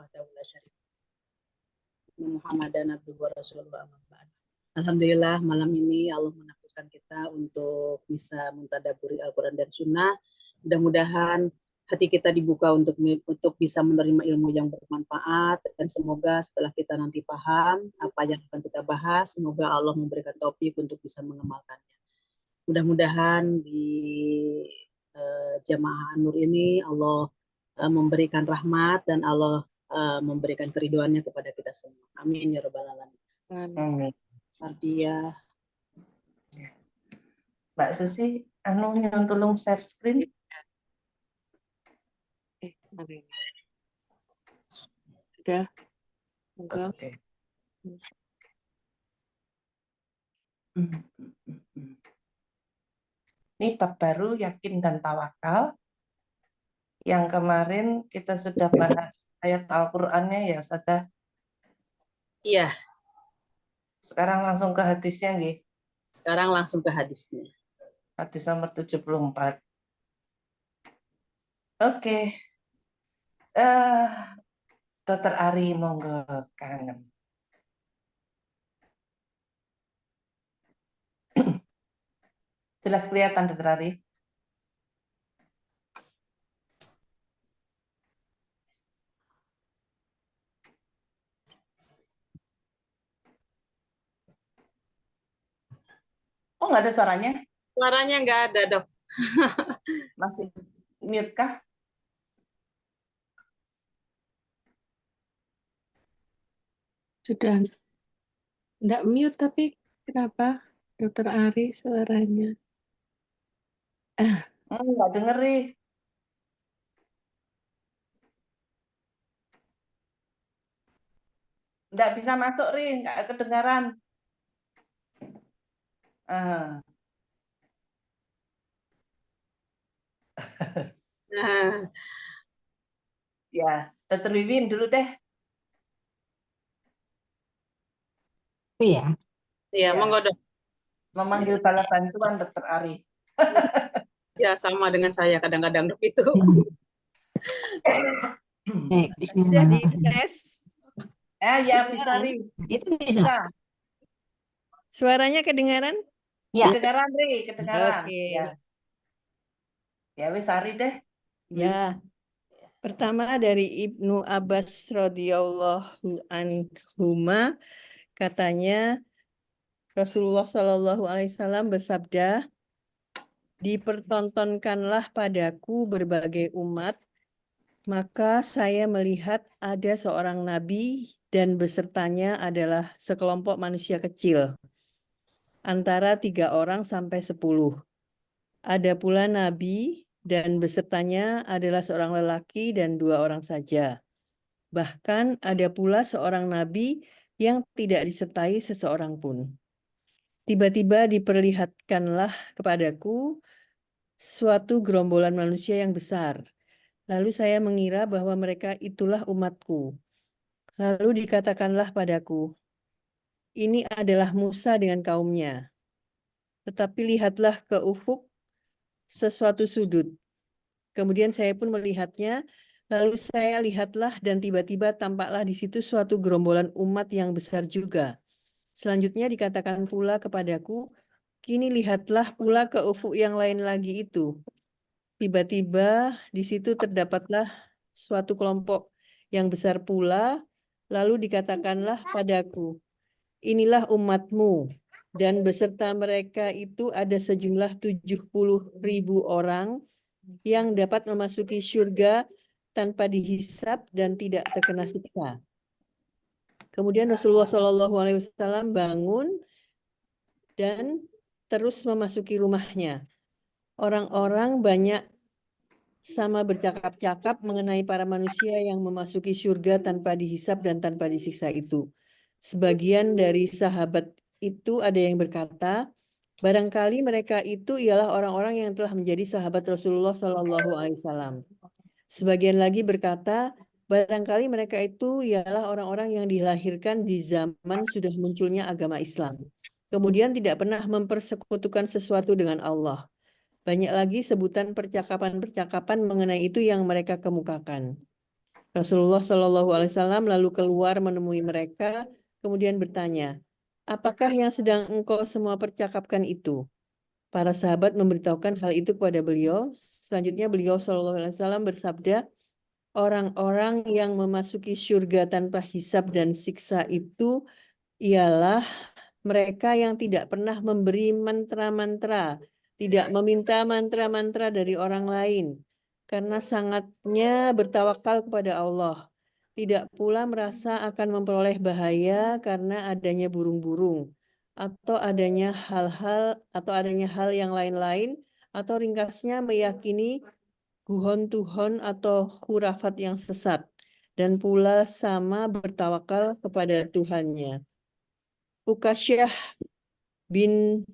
wahdahu la syarika lahu Muhammadan abduhu wa rasuluhu amma ba'd. Alhamdulillah malam ini Allah menakdirkan kita untuk bisa mentadabburi Al-Quran dan Sunnah. Mudah-mudahan hati kita dibuka untuk bisa menerima ilmu yang bermanfaat, dan semoga setelah kita nanti paham apa yang akan kita bahas, semoga Allah memberikan taufik untuk bisa mengamalkannya. Mudah-mudahan di jamaah Nur ini Allah memberikan rahmat dan Allah memberikan keriduannya kepada kita semua. Amin ya rabbal alamin. Amin. Ardia. Mbak Susi, yang tolong share screen. Sudah. Enggak. Okay. Ini bab baru yakin dan tawakal. Yang kemarin kita sudah bahas ayat Al-Qur'annya ya, Ustazah. Iya. Sekarang langsung ke hadisnya nggih. Sekarang langsung ke hadisnya. Hadis nomor 74. Oke. Dokter Ari monggo kangen. Jelas kelihatan Dokter Ari? Oh, nggak ada suaranya? Suaranya nggak ada, Dok. Masih mute kah? Sudah. Enggak mute, tapi kenapa Dokter Ari suaranya? Nggak dengerin. Nggak bisa masuk, Ri. Nggak kedengaran. Ya, Dokter Wiwin dulu deh. Iya. Iya, monggo, Dok. Memanggil bala bantuan Dokter Ari. Ya, sama dengan saya kadang-kadang, Dok, itu. Jadi tes. Ya bisa, Ri. Itu bisa. Suaranya kedengaran? Ya. Kedengaran, Ri. Kedengaran. Oke. Ya, wis Ari deh. Ya. Pertama dari Ibnu Abbas radhiyallahu anhuma, katanya Rasulullah Shallallahu alaihi wasallam bersabda, "Dipertontonkanlah padaku berbagai umat, maka saya melihat ada seorang nabi dan besertanya adalah sekelompok manusia kecil, antara 3 orang sampai 10. Ada pula nabi dan besertanya adalah seorang lelaki dan 2 orang saja. Bahkan ada pula seorang nabi yang tidak disertai seseorang pun. Tiba-tiba diperlihatkanlah kepadaku suatu gerombolan manusia yang besar. Lalu saya mengira bahwa mereka itulah umatku. Lalu dikatakanlah padaku, ini adalah Musa dengan kaumnya. Tetapi lihatlah ke ufuk sesuatu sudut. Kemudian saya pun melihatnya, lalu saya lihatlah dan tiba-tiba tampaklah di situ suatu gerombolan umat yang besar juga. Selanjutnya dikatakan pula kepadaku, kini lihatlah pula ke ufuk yang lain lagi itu. Tiba-tiba di situ terdapatlah suatu kelompok yang besar pula, lalu dikatakanlah padaku, inilah umatmu, dan beserta mereka itu ada sejumlah 70.000 orang yang dapat memasuki surga tanpa dihisab dan tidak terkena siksa. Kemudian Rasulullah SAW bangun dan terus memasuki rumahnya. Orang-orang banyak sama bercakap-cakap mengenai para manusia yang memasuki surga tanpa dihisab dan tanpa disiksa itu. Sebagian dari sahabat itu ada yang berkata, barangkali mereka itu ialah orang-orang yang telah menjadi sahabat Rasulullah SAW. Sebagian lagi berkata, barangkali mereka itu ialah orang-orang yang dilahirkan di zaman sudah munculnya agama Islam. Kemudian tidak pernah mempersekutukan sesuatu dengan Allah. Banyak lagi sebutan percakapan-percakapan mengenai itu yang mereka kemukakan. Rasulullah Shallallahu Alaihi Wasallam lalu keluar menemui mereka, kemudian bertanya, apakah yang sedang engkau semua percakapkan itu? Para sahabat memberitahukan hal itu kepada beliau. Selanjutnya beliau Shallallahu Alaihi Wasallam bersabda, orang-orang yang memasuki surga tanpa hisab dan siksa itu ialah mereka yang tidak pernah memberi mantra-mantra, tidak meminta mantra-mantra dari orang lain, karena sangatnya bertawakal kepada Allah. Tidak pula merasa akan memperoleh bahaya karena adanya burung-burung, atau adanya hal yang lain-lain, atau ringkasnya meyakini tuhon-tuhon atau khurafat yang sesat, dan pula sama bertawakal kepada Tuhannya. Ukasyah bin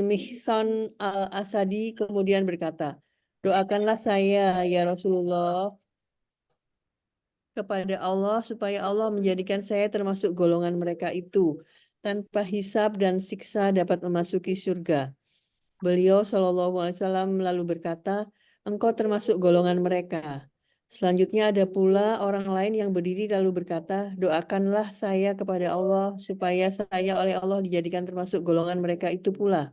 Mihsan al-Asadi kemudian berkata, doakanlah saya ya Rasulullah kepada Allah supaya Allah menjadikan saya termasuk golongan mereka itu tanpa hisab dan siksa dapat memasuki surga. Beliau Shallallahu Alaihi Wasallam lalu berkata, engkau termasuk golongan mereka. Selanjutnya ada pula orang lain yang berdiri lalu berkata, doakanlah saya kepada Allah supaya saya oleh Allah dijadikan termasuk golongan mereka itu pula.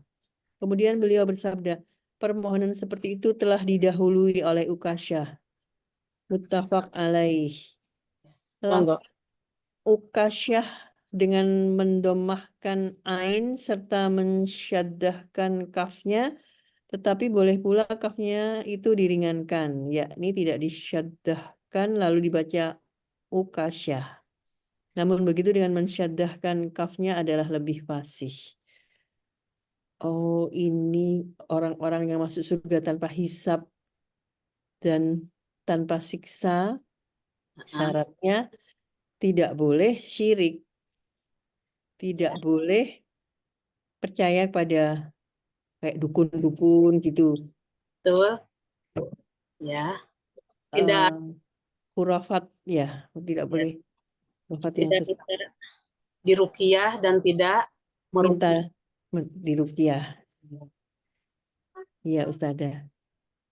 Kemudian beliau bersabda, permohonan seperti itu telah didahului oleh Ukasyah. Muttafaq alaih. Monggo. Ukasyah dengan mendomahkan ain serta mensyaddahkan kafnya, tetapi boleh pula kafnya itu diringankan, yakni tidak disyaddahkan lalu dibaca ukasyah. Namun begitu dengan mensyaddahkan kafnya adalah lebih fasih. Oh, ini orang-orang yang masuk surga tanpa hisab dan tanpa siksa. Syaratnya tidak boleh syirik, tidak boleh percaya pada kayak dukun-dukun gitu. Betul. Ya, tidak Khurafat ya, tidak boleh khurafat yang tidak sesat. bisa diruqyah dan tidak Minta meruqyah. diruqyah. Iya, Ustazah.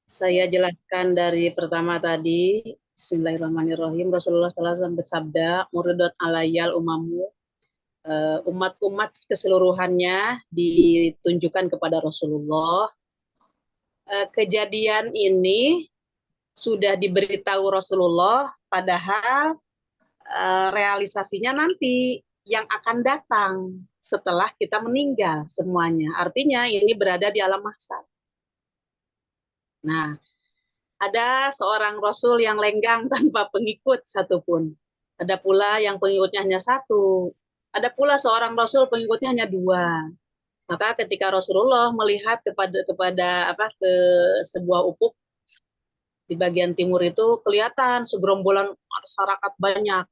Saya jelaskan dari pertama tadi. Bismillahirrahmanirrahim. Rasulullah SAW bersabda, "Muridat alayyal umamu." Umat-umat keseluruhannya ditunjukkan kepada Rasulullah. Kejadian ini sudah diberitahu Rasulullah, padahal realisasinya nanti yang akan datang setelah kita meninggal semuanya. Artinya ini berada di alam mahsyar. Nah, ada seorang Rasul yang lenggang tanpa pengikut satupun. Ada pula yang pengikutnya hanya satu. Ada pula seorang Rasul pengikutnya hanya dua. Maka ketika Rasulullah melihat ke sebuah ufuk di bagian timur itu kelihatan segerombolan masyarakat banyak.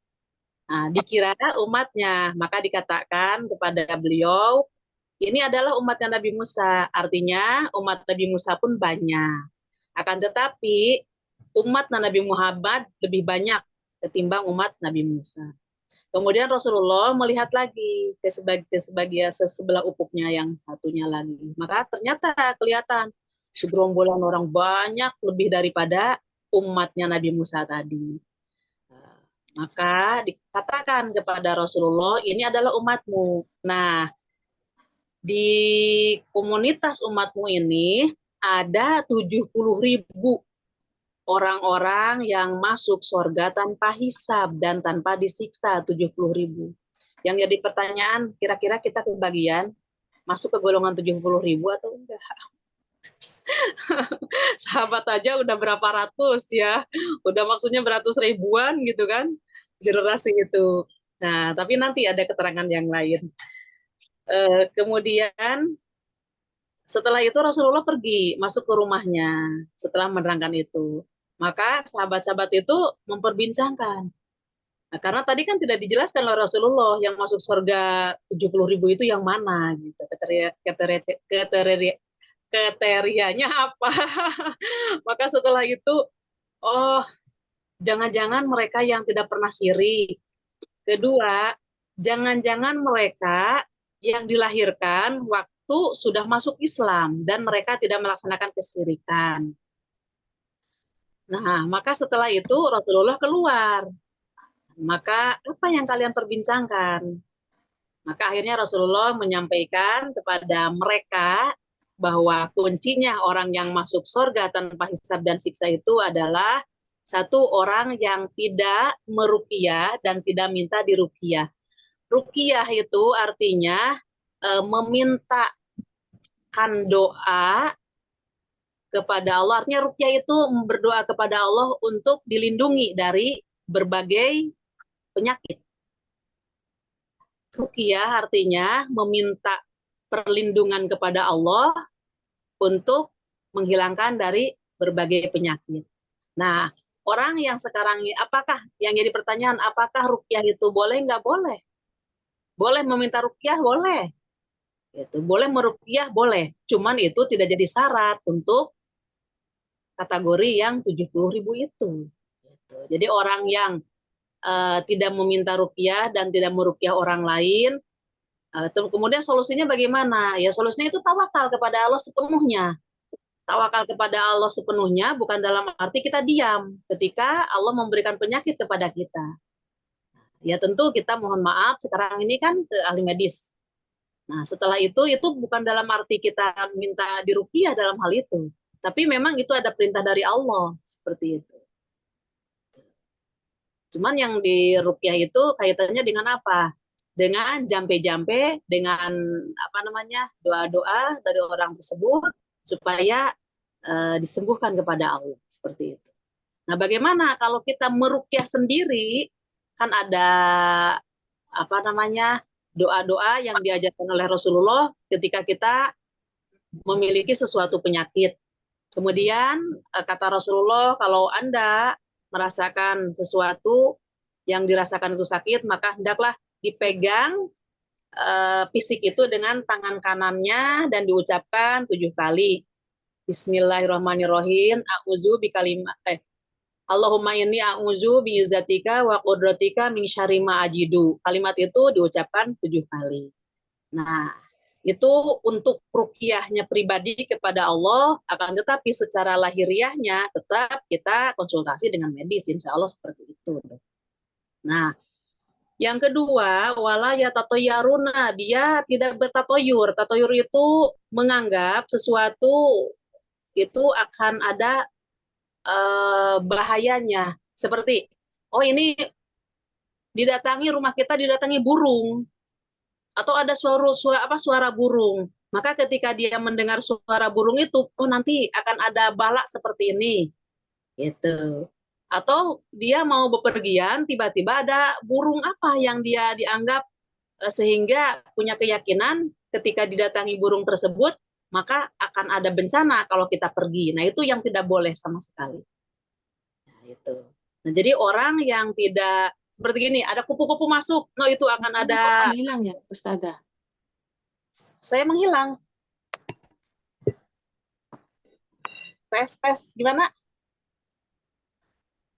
Nah, dikira umatnya, maka dikatakan kepada beliau, ini adalah umatnya Nabi Musa. Artinya umat Nabi Musa pun banyak. Akan tetapi umat Nabi Muhammad lebih banyak ketimbang umat Nabi Musa. Kemudian Rasulullah melihat lagi ke sebelah ufuknya yang satunya lagi. Maka ternyata kelihatan segerombolan orang banyak lebih daripada umatnya Nabi Musa tadi. Maka dikatakan kepada Rasulullah, ini adalah umatmu. Nah, di komunitas umatmu ini ada 70.000 orang-orang yang masuk surga tanpa hisab dan tanpa disiksa, 70.000. Yang jadi pertanyaan, kira-kira kita kebagian masuk ke golongan 70.000 atau enggak? Sahabat aja udah berapa ratus ya, udah maksudnya beratus ribuan gitu kan, generasi itu. Nah, tapi nanti ada keterangan yang lain. Kemudian setelah itu Rasulullah pergi masuk ke rumahnya setelah menerangkan itu. Maka sahabat-sahabat itu memperbincangkan. Nah, karena tadi kan tidak dijelaskan oleh Rasulullah yang masuk surga 70.000 itu yang mana gitu. Kriterianya apa? Maka setelah itu, oh, jangan-jangan mereka yang tidak pernah syirik. Kedua, jangan-jangan mereka yang dilahirkan waktu sudah masuk Islam dan mereka tidak melaksanakan kesyirikan. Nah, maka setelah itu Rasulullah keluar. Maka apa yang kalian perbincangkan? Maka akhirnya Rasulullah menyampaikan kepada mereka bahwa kuncinya orang yang masuk surga tanpa hisab dan siksa itu adalah satu orang yang tidak meruqyah dan tidak minta diruqyah. Ruqyah itu artinya memintakan doa kepada Allah. Artinya ruqyah itu berdoa kepada Allah untuk dilindungi dari berbagai penyakit. Ruqyah artinya meminta perlindungan kepada Allah untuk menghilangkan dari berbagai penyakit. Nah, orang yang sekarang ini, apakah yang jadi pertanyaan, apakah ruqyah itu boleh? Nggak boleh. Boleh meminta ruqyah? Boleh. Itu boleh meruqyah? Boleh. Cuman itu tidak jadi syarat untuk kategori yang 70.000 itu. Gitu. Jadi orang yang tidak meminta ruqyah dan tidak meruqyah orang lain, kemudian solusinya bagaimana? Ya solusinya itu tawakal kepada Allah sepenuhnya. Tawakal kepada Allah sepenuhnya bukan dalam arti kita diam ketika Allah memberikan penyakit kepada kita. Ya tentu kita mohon maaf sekarang ini kan ke ahli medis. Nah setelah itu bukan dalam arti kita minta diruqyah dalam hal itu. Tapi memang itu ada perintah dari Allah seperti itu. Cuman yang di ruqyah itu kaitannya dengan apa? Dengan jampe-jampe, dengan apa namanya doa-doa dari orang tersebut supaya disembuhkan kepada Allah seperti itu. Nah, bagaimana kalau kita meruqyah sendiri? Kan ada apa namanya doa-doa yang diajarkan oleh Rasulullah ketika kita memiliki sesuatu penyakit. Kemudian kata Rasulullah, kalau Anda merasakan sesuatu yang dirasakan itu sakit, maka hendaklah dipegang fisik itu dengan tangan kanannya dan diucapkan 7 kali. Bismillahirrahmanirrahim. A'udzu bikalimat Allahumma inni a'udzu biizzatika wa qudratika min syarri ma ajidu. Kalimat itu diucapkan 7 kali. Nah, itu untuk ruqyahnya pribadi kepada Allah, akan tetapi secara lahiriahnya tetap kita konsultasi dengan medis, insya Allah seperti itu. Nah, yang kedua, wala yatatoyaruna, dia tidak bertatoyur. Tatoyur itu menganggap sesuatu itu akan ada bahayanya. Seperti, oh ini rumah kita didatangi burung, atau ada suara burung. Maka ketika dia mendengar suara burung itu, oh nanti akan ada bala seperti ini. Gitu. Atau dia mau bepergian, tiba-tiba ada burung apa yang dia dianggap sehingga punya keyakinan ketika didatangi burung tersebut, maka akan ada bencana kalau kita pergi. Nah, itu yang tidak boleh sama sekali. Nah, itu. Nah, jadi orang yang tidak seperti gini, ada kupu-kupu masuk, no itu akan ada. Hilang ya, Ustazah? Saya menghilang. Tes gimana?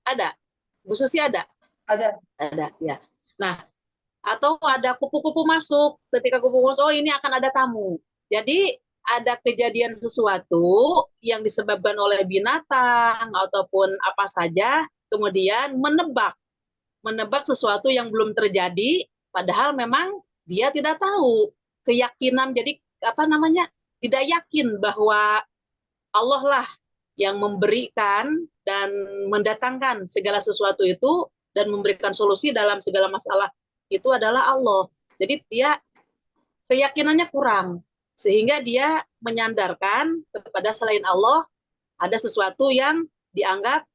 Ada. Bu Susi ada? Ada. Ada, ya. Nah, atau ada kupu-kupu masuk. Ketika kupu-kupu masuk, oh ini akan ada tamu. Jadi ada kejadian sesuatu yang disebabkan oleh binatang ataupun apa saja, kemudian menebak sesuatu yang belum terjadi, padahal memang dia tidak tahu. Keyakinan, jadi apa namanya, tidak yakin bahwa Allah lah yang memberikan dan mendatangkan segala sesuatu itu dan memberikan solusi dalam segala masalah itu adalah Allah. Jadi dia keyakinannya kurang, sehingga dia menyandarkan kepada selain Allah ada sesuatu yang dianggap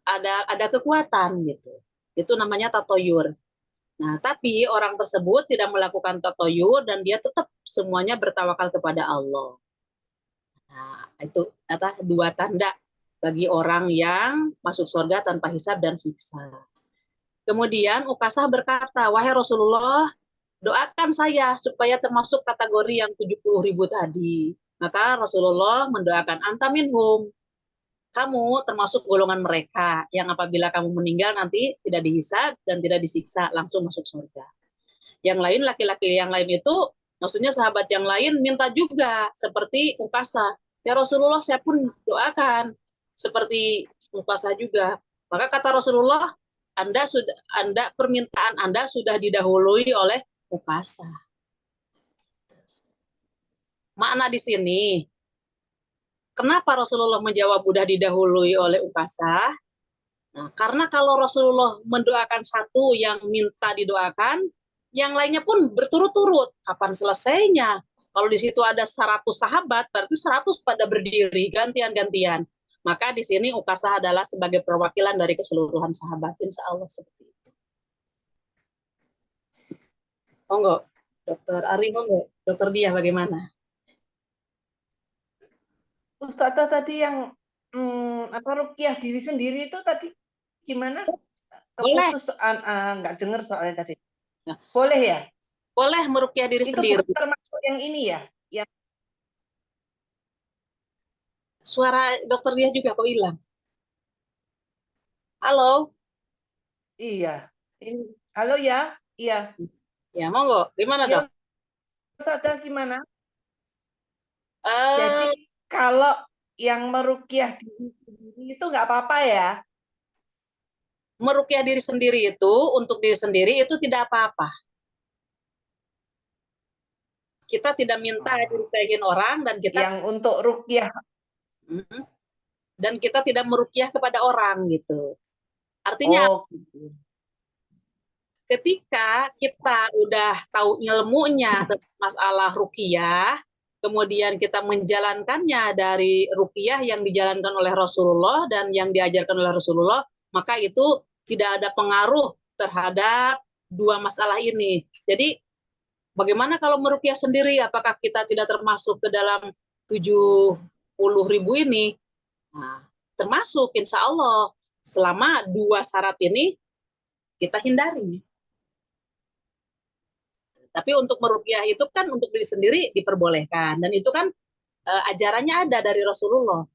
ada kekuatan gitu. Itu namanya tatoyur. Nah, tapi orang tersebut tidak melakukan tatoyur dan dia tetap semuanya bertawakal kepada Allah. Nah, itu dua tanda bagi orang yang masuk surga tanpa hisab dan siksa. Kemudian Ukasah berkata, wahai Rasulullah, doakan saya supaya termasuk kategori yang 70.000 tadi. Maka Rasulullah mendoakan, anta minhum, kamu termasuk golongan mereka yang apabila kamu meninggal nanti tidak dihisab dan tidak disiksa, langsung masuk surga. Yang lain, laki-laki yang lain itu, maksudnya sahabat yang lain minta juga, seperti Ukasah. Ya Rasulullah, saya pun doakan seperti ukasa juga. Maka kata Rasulullah, permintaan Anda sudah didahului oleh ukasa. Makna di sini, kenapa Rasulullah menjawab udah didahului oleh ukasa? Nah, karena kalau Rasulullah mendoakan satu yang minta didoakan, yang lainnya pun berturut-turut. Kapan selesainya? Kalau di situ ada 100 sahabat, berarti 100 pada berdiri, gantian-gantian. Maka di sini ukasa adalah sebagai perwakilan dari keseluruhan sahabat. Insya Allah seperti itu. Monggo, Dokter Ari, monggo. Dokter Diah bagaimana? Ustazah tadi yang ruqyah diri sendiri itu tadi gimana? Boleh. Keputus nggak dengar soalnya tadi. Nah, boleh ya? Boleh meruqyah diri itu sendiri. Bukan termasuk yang ini ya? Yang suara Dokter Diah juga kok hilang. Halo. Iya. Halo ya? Iya. Ya, monggo. Gimana, Dok? Ustazah gimana? Jadi kalau yang meruqyah diri sendiri itu nggak apa-apa ya? Meruqyah diri sendiri itu, untuk diri sendiri itu tidak apa-apa. Kita tidak minta diruqyahin orang dan kita yang untuk ruqyah. Dan kita tidak meruqyah kepada orang gitu. Artinya ketika kita udah tahu ilmunya tentang masalah ruqyah, kemudian kita menjalankannya dari ruqyah yang dijalankan oleh Rasulullah dan yang diajarkan oleh Rasulullah, maka itu tidak ada pengaruh terhadap dua masalah ini. Jadi bagaimana kalau meruqyah sendiri? Apakah kita tidak termasuk ke dalam 70.000 ini? Nah, termasuk insya Allah selama dua syarat ini kita hindari. Tapi untuk meruqyah itu kan untuk diri sendiri diperbolehkan, dan itu kan ajarannya ada dari Rasulullah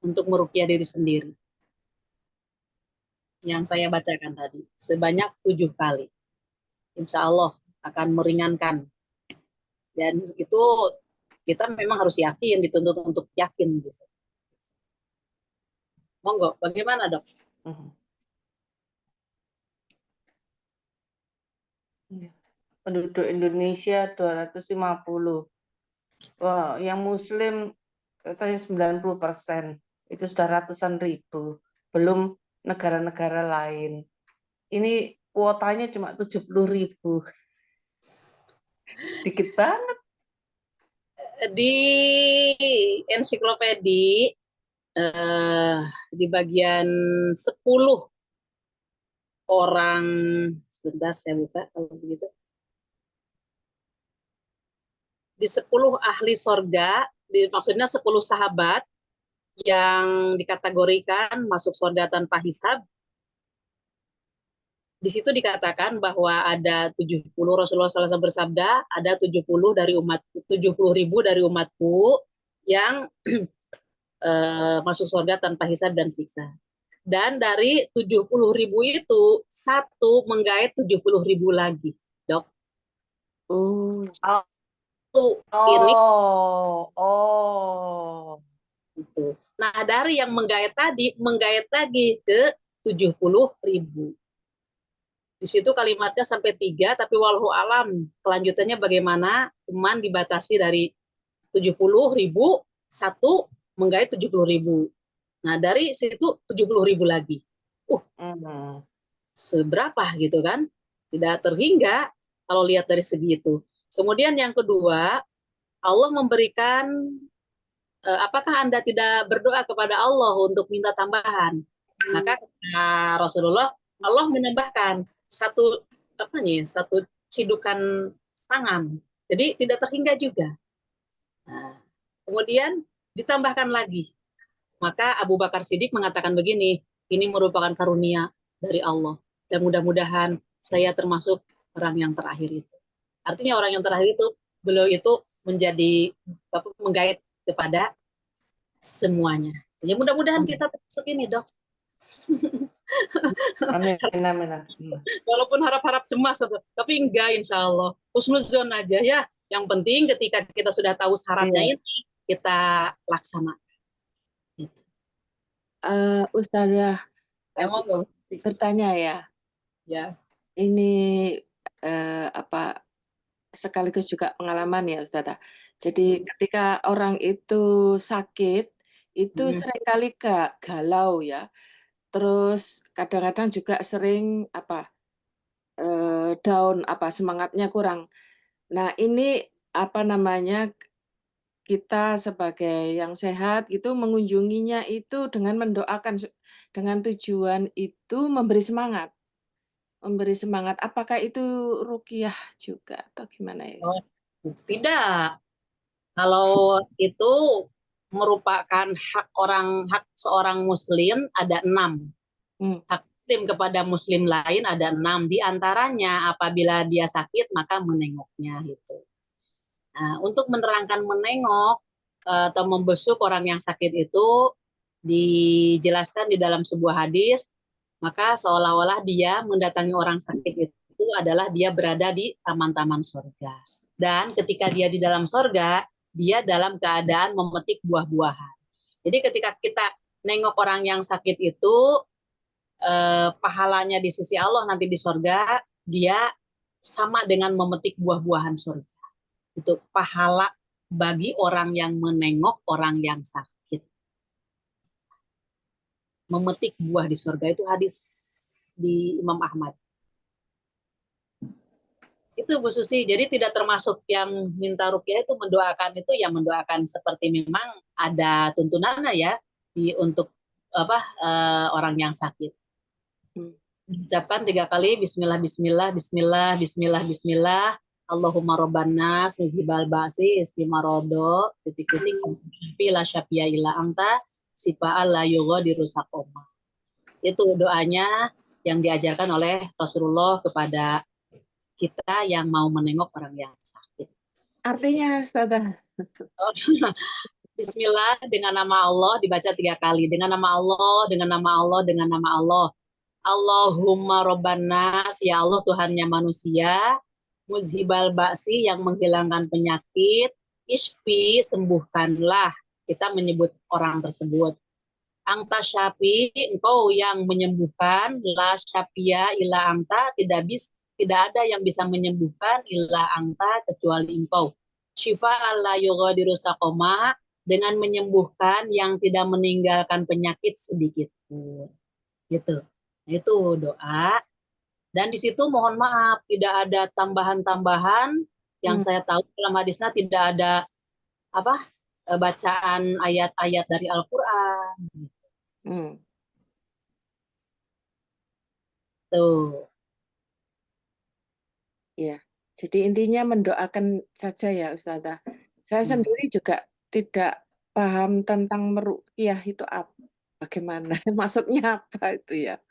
untuk meruqyah diri sendiri. Yang saya bacakan tadi sebanyak 7 kali, insya Allah akan meringankan. Dan itu kita memang harus yakin, dituntut untuk yakin gitu. Monggo, bagaimana, Dok? Penduduk Indonesia 250. Wah, yang Muslim katanya 90%. Itu sudah ratusan ribu. Belum negara-negara lain. Ini kuotanya cuma 70.000. Dikit banget. Di ensiklopedi di bagian 10 orang, sebentar saya buka kalau begitu. Di 10 ahli sorga, maksudnya 10 sahabat yang dikategorikan masuk surga tanpa hisab. Di situ dikatakan bahwa ada 70, Rasulullah SAW bersabda, ada 70 dari umat, 70.000 dari umatku yang masuk surga tanpa hisab dan siksa. Dan dari 70.000 itu, satu menggait 70.000 lagi, Dok. Ini. Gitu. Nah, dari yang menggait tadi, menggait lagi ke 70.000. Di situ kalimatnya sampai 3, tapi wallahu alam kelanjutannya bagaimana, cuman dibatasi dari 70.000, satu menggait 70.000. Nah, dari situ 70.000 lagi. Seberapa gitu kan? Tidak terhingga kalau lihat dari segi itu. Kemudian yang kedua, Allah memberikan, apakah Anda tidak berdoa kepada Allah untuk minta tambahan? Maka Rasulullah, Allah menambahkan satu cidukan tangan. Jadi tidak terhingga juga. Nah, kemudian ditambahkan lagi. Maka Abu Bakar Siddiq mengatakan begini, ini merupakan karunia dari Allah. Dan mudah-mudahan saya termasuk orang yang terakhir itu. Artinya orang yang terakhir itu, beliau itu menjadi menggait kepada semuanya. Ya mudah-mudahan kita termasuk ini, Dok. Amin. Walaupun harap-harap cemas, tapi enggak, insya Allah. Husnuzon aja ya. Yang penting ketika kita sudah tahu syaratnya ini, kita laksanakan. Ustazah Emang nggak sih? bertanya ya, Ya. ini apa sekaligus juga pengalaman ya Ustazah. Jadi ketika orang itu sakit, itu Mm. seringkali galau ya. Terus kadang-kadang juga sering down, semangatnya kurang. Nah, ini apa namanya, kita sebagai yang sehat itu mengunjunginya itu dengan mendoakan dengan tujuan itu memberi semangat. Memberi semangat. Apakah itu ruqyah juga atau gimana ya, Oh, Ustaz? tidak. Kalau itu merupakan hak seorang muslim ada 6. Hmm. Hak muslim kepada muslim lain ada 6. Di antaranya apabila dia sakit maka menengoknya gitu. Nah, untuk menerangkan menengok atau membesuk orang yang sakit itu dijelaskan di dalam sebuah hadis, maka seolah-olah dia mendatangi orang sakit itu adalah dia berada di taman-taman surga. Dan ketika dia di dalam surga, dia dalam keadaan memetik buah-buahan. Jadi ketika kita nengok orang yang sakit itu, pahalanya di sisi Allah nanti di surga, dia sama dengan memetik buah-buahan surga. Itu pahala bagi orang yang menengok orang yang sakit. Memetik buah di surga itu hadis di Imam Ahmad. Itu Bu Susi, jadi tidak termasuk yang minta ruqyah itu mendoakan itu ya mendoakan seperti memang ada tuntunannya ya untuk orang yang sakit. Ucapkan 3 kali Bismillah Bismillah Bismillah Bismillah Bismillah Allahumma robban nas muzhibal ba'si ismi marodo titik-titik la syafia illa anta sifa'al la yughadiru saqama. Itu doanya yang diajarkan oleh Rasulullah kepada kita yang mau menengok orang yang sakit. Artinya, Ustazah, Bismillah dengan nama Allah dibaca 3 kali. Dengan nama Allah, dengan nama Allah, dengan nama Allah. Allahumma robban nas, ya Allah Tuhannya manusia. Muzhibal ba'si, yang menghilangkan penyakit. Ishfi, sembuhkanlah. Kita menyebut orang tersebut. Anta syafi, engkau yang menyembuhkan. La syafia illa anta, tidak ada yang bisa menyembuhkan illa anta kecuali engkau. Syifa alla yughadiru saqama, dengan menyembuhkan yang tidak meninggalkan penyakit sedikit pun. Gitu. Itu doa. Dan di situ mohon maaf tidak ada tambahan-tambahan yang saya tahu dalam hadisnya tidak ada bacaan ayat-ayat dari Al-Qur'an. Tuh. Ya, jadi intinya mendoakan saja ya Ustazah. Saya sendiri juga tidak paham tentang meruqyah itu bagaimana, maksudnya apa itu ya?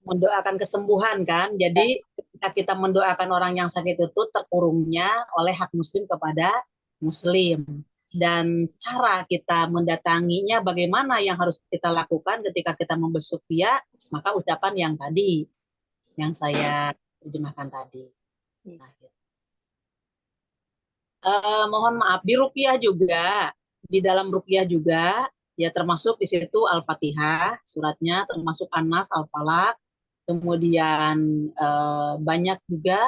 Mendoakan kesembuhan kan. Jadi ketika kita mendoakan orang yang sakit itu terkurungnya oleh hak muslim kepada muslim. Dan cara kita mendatanginya bagaimana yang harus kita lakukan ketika kita membesuk dia, maka ucapan yang tadi yang saya terjemahkan tadi. Nah, mohon maaf di ruqyah juga, di dalam ruqyah juga ya termasuk di situ Al-Fatihah suratnya, termasuk An-Nas, Al-Falaq, kemudian banyak juga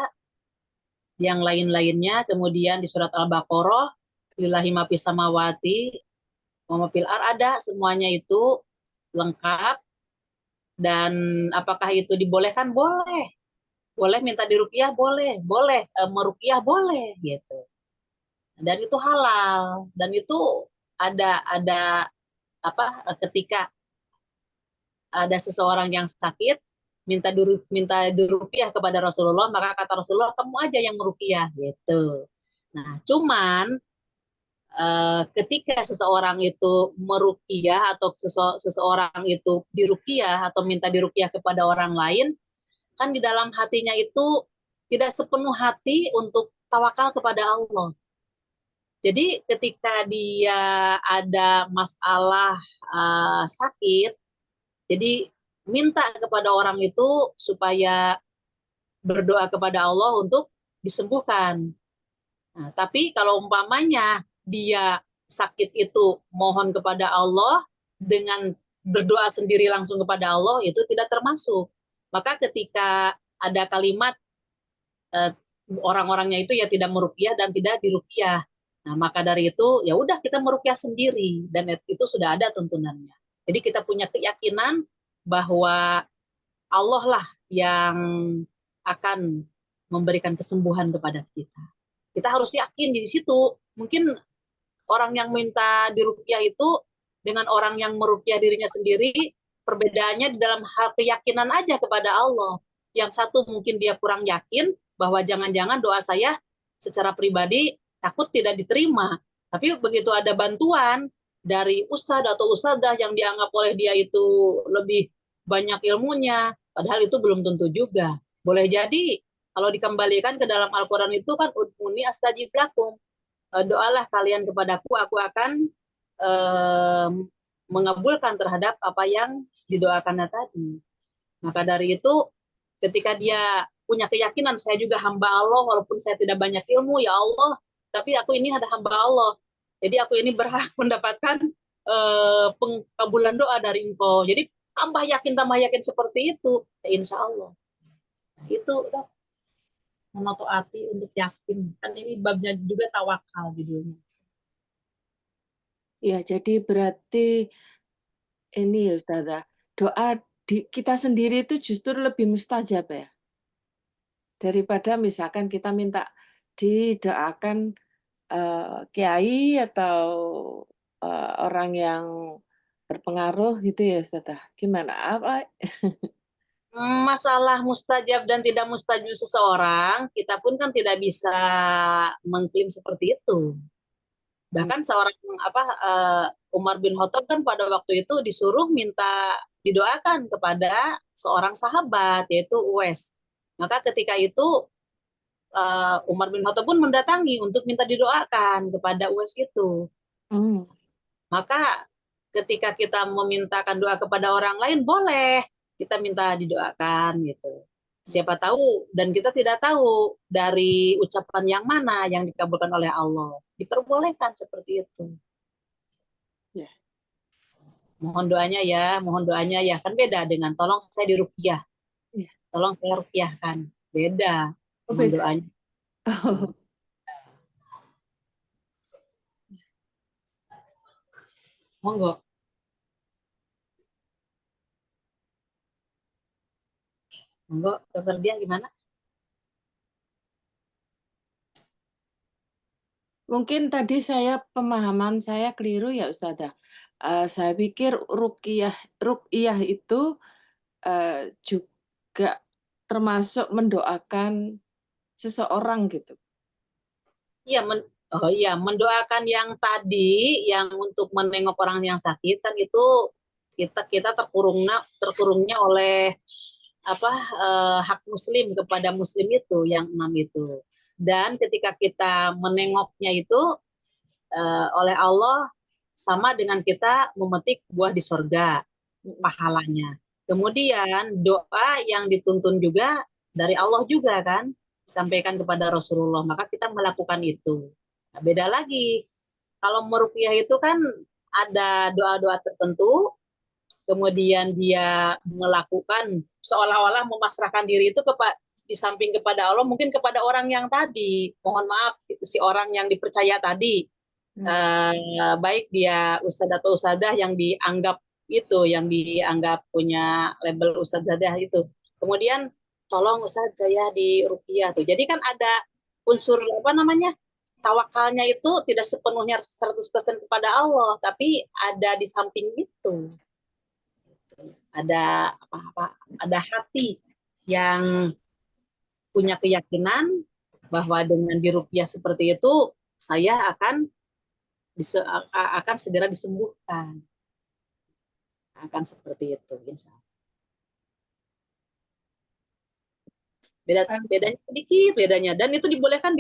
yang lain-lainnya, kemudian di surat Al-Baqarah lillahi ma fis samawati wa ma fil ardh, ada semuanya itu lengkap. Dan apakah itu dibolehkan? Boleh. Boleh minta diruqyah? Boleh. Boleh meruqyah? Boleh gitu. Dan itu halal, dan itu ada ketika ada seseorang yang sakit minta diruqyah kepada Rasulullah, maka kata Rasulullah kamu aja yang meruqyah gitu. Nah, cuman ketika seseorang itu meruqyah atau seseorang itu diruqyah atau minta diruqyah kepada orang lain, kan di dalam hatinya itu tidak sepenuh hati untuk tawakal kepada Allah. Jadi ketika dia ada masalah sakit, jadi minta kepada orang itu supaya berdoa kepada Allah untuk disembuhkan. Nah, tapi kalau umpamanya dia sakit itu mohon kepada Allah dengan berdoa sendiri langsung kepada Allah, itu tidak termasuk. Maka ketika ada kalimat orang-orangnya itu ya tidak meruqyah dan tidak diruqyah, nah maka dari itu ya udah kita meruqyah sendiri, dan itu sudah ada tuntunannya. Jadi kita punya keyakinan bahwa Allah lah yang akan memberikan kesembuhan kepada kita. Kita harus yakin di situ. Mungkin orang yang minta diruqyah itu dengan orang yang meruqyah dirinya sendiri, perbedaannya di dalam hal keyakinan aja kepada Allah. Yang satu mungkin dia kurang yakin bahwa jangan-jangan doa saya secara pribadi takut tidak diterima. Tapi begitu ada bantuan dari ustadz atau ustadzah yang dianggap oleh dia itu lebih banyak ilmunya, padahal itu belum tentu juga. Boleh jadi kalau dikembalikan ke dalam Al-Quran itu kan ud'uni astajib lakum, doalah kalian kepadaku, aku akan mengabulkan terhadap apa yang didoakannya tadi. Maka dari itu ketika dia punya keyakinan, saya juga hamba Allah walaupun saya tidak banyak ilmu, ya Allah, tapi aku ini ada hamba Allah, jadi aku ini berhak mendapatkan pengkabulan doa dari Engkau. Jadi tambah yakin seperti itu, ya insya Allah. Itu udah menoto hati untuk yakin. Kan ini babnya juga tawakal judulnya. Ya, jadi berarti ini ya Ustazah, doa kita sendiri itu justru lebih mustajab ya, daripada misalkan kita minta didoakan kiai atau orang yang berpengaruh gitu ya Ustazah. Gimana? Apa? Masalah mustajab dan tidak mustajab seseorang, kita pun kan tidak bisa mengklaim seperti itu. Bahkan seorang Umar bin Khattab kan pada waktu itu disuruh minta didoakan kepada seorang sahabat, yaitu Uwais. Maka ketika itu Umar bin Khattab pun mendatangi untuk minta didoakan kepada Uwais itu. Maka ketika kita memintakan doa kepada orang lain, boleh kita minta didoakan gitu. Siapa tahu, dan kita tidak tahu dari ucapan yang mana yang dikabulkan oleh Allah. Diperbolehkan seperti itu. Ya. Mohon doanya ya. Kan beda dengan tolong saya diruqyah. Ya. Tolong saya ruqyahkan. Beda. Mohon doanya. Oh. Monggo. Monggo, Dokter Dian gimana? Mungkin tadi pemahaman saya keliru ya Ustazah. Saya pikir ruqyah itu juga termasuk mendoakan seseorang gitu. Iya, mendoakan yang tadi, yang untuk menengok orang yang sakit, kan itu kita terkurungnya oleh hak muslim kepada muslim itu, yang 6 itu. Dan ketika kita menengoknya itu oleh Allah, sama dengan kita memetik buah di sorga, pahalanya. Kemudian doa yang dituntun juga dari Allah juga kan, disampaikan kepada Rasulullah, maka kita melakukan itu. Nah, beda lagi, kalau meruqyah itu kan ada doa-doa tertentu, kemudian dia melakukan seolah-olah memasrahkan diri itu di samping kepada Allah, mungkin kepada orang yang tadi, mohon maaf, itu si orang yang dipercaya tadi, baik dia ustadz atau ustadzah yang dianggap punya label ustadzah itu, kemudian tolong ustadz saya di ruqyah tuh. Jadi kan ada unsur tawakalnya itu tidak sepenuhnya 100% kepada Allah, tapi ada di samping itu. Ada ada hati yang punya keyakinan bahwa dengan diruqyah seperti itu saya akan segera disembuhkan. Akan seperti itu, insya Allah. Bedanya sedikit bedanya, dan itu dibolehkan.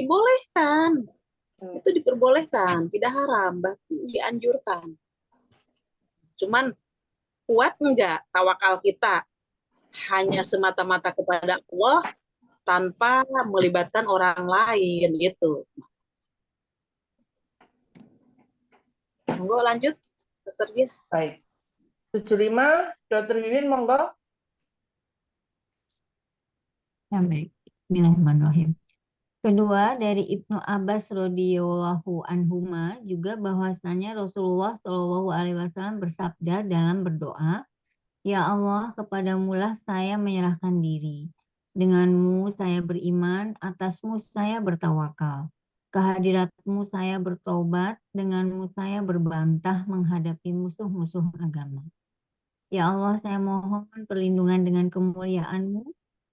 Itu diperbolehkan, tidak haram, bahkan dianjurkan. Cuman kuat enggak tawakal kita hanya semata-mata kepada Allah tanpa melibatkan orang lain gitu. Monggo lanjut, Dokter Dia. Baik. 75, Dokter Wiwin, monggo. Ya, baik. Bismillahirrahmanirrahim. Kedua, dari Ibnu Abbas radhiyallahu anhuma juga bahwasanya Rasulullah Shallallahu alaihi wasallam bersabda dalam berdoa, "Ya Allah, kepadamulah saya menyerahkan diri. Denganmu saya beriman, atasmu saya bertawakal. Kehadiratmu saya bertobat, denganmu saya berbantah menghadapi musuh-musuh agama. Ya Allah, saya mohon perlindungan dengan kemuliaan-Mu.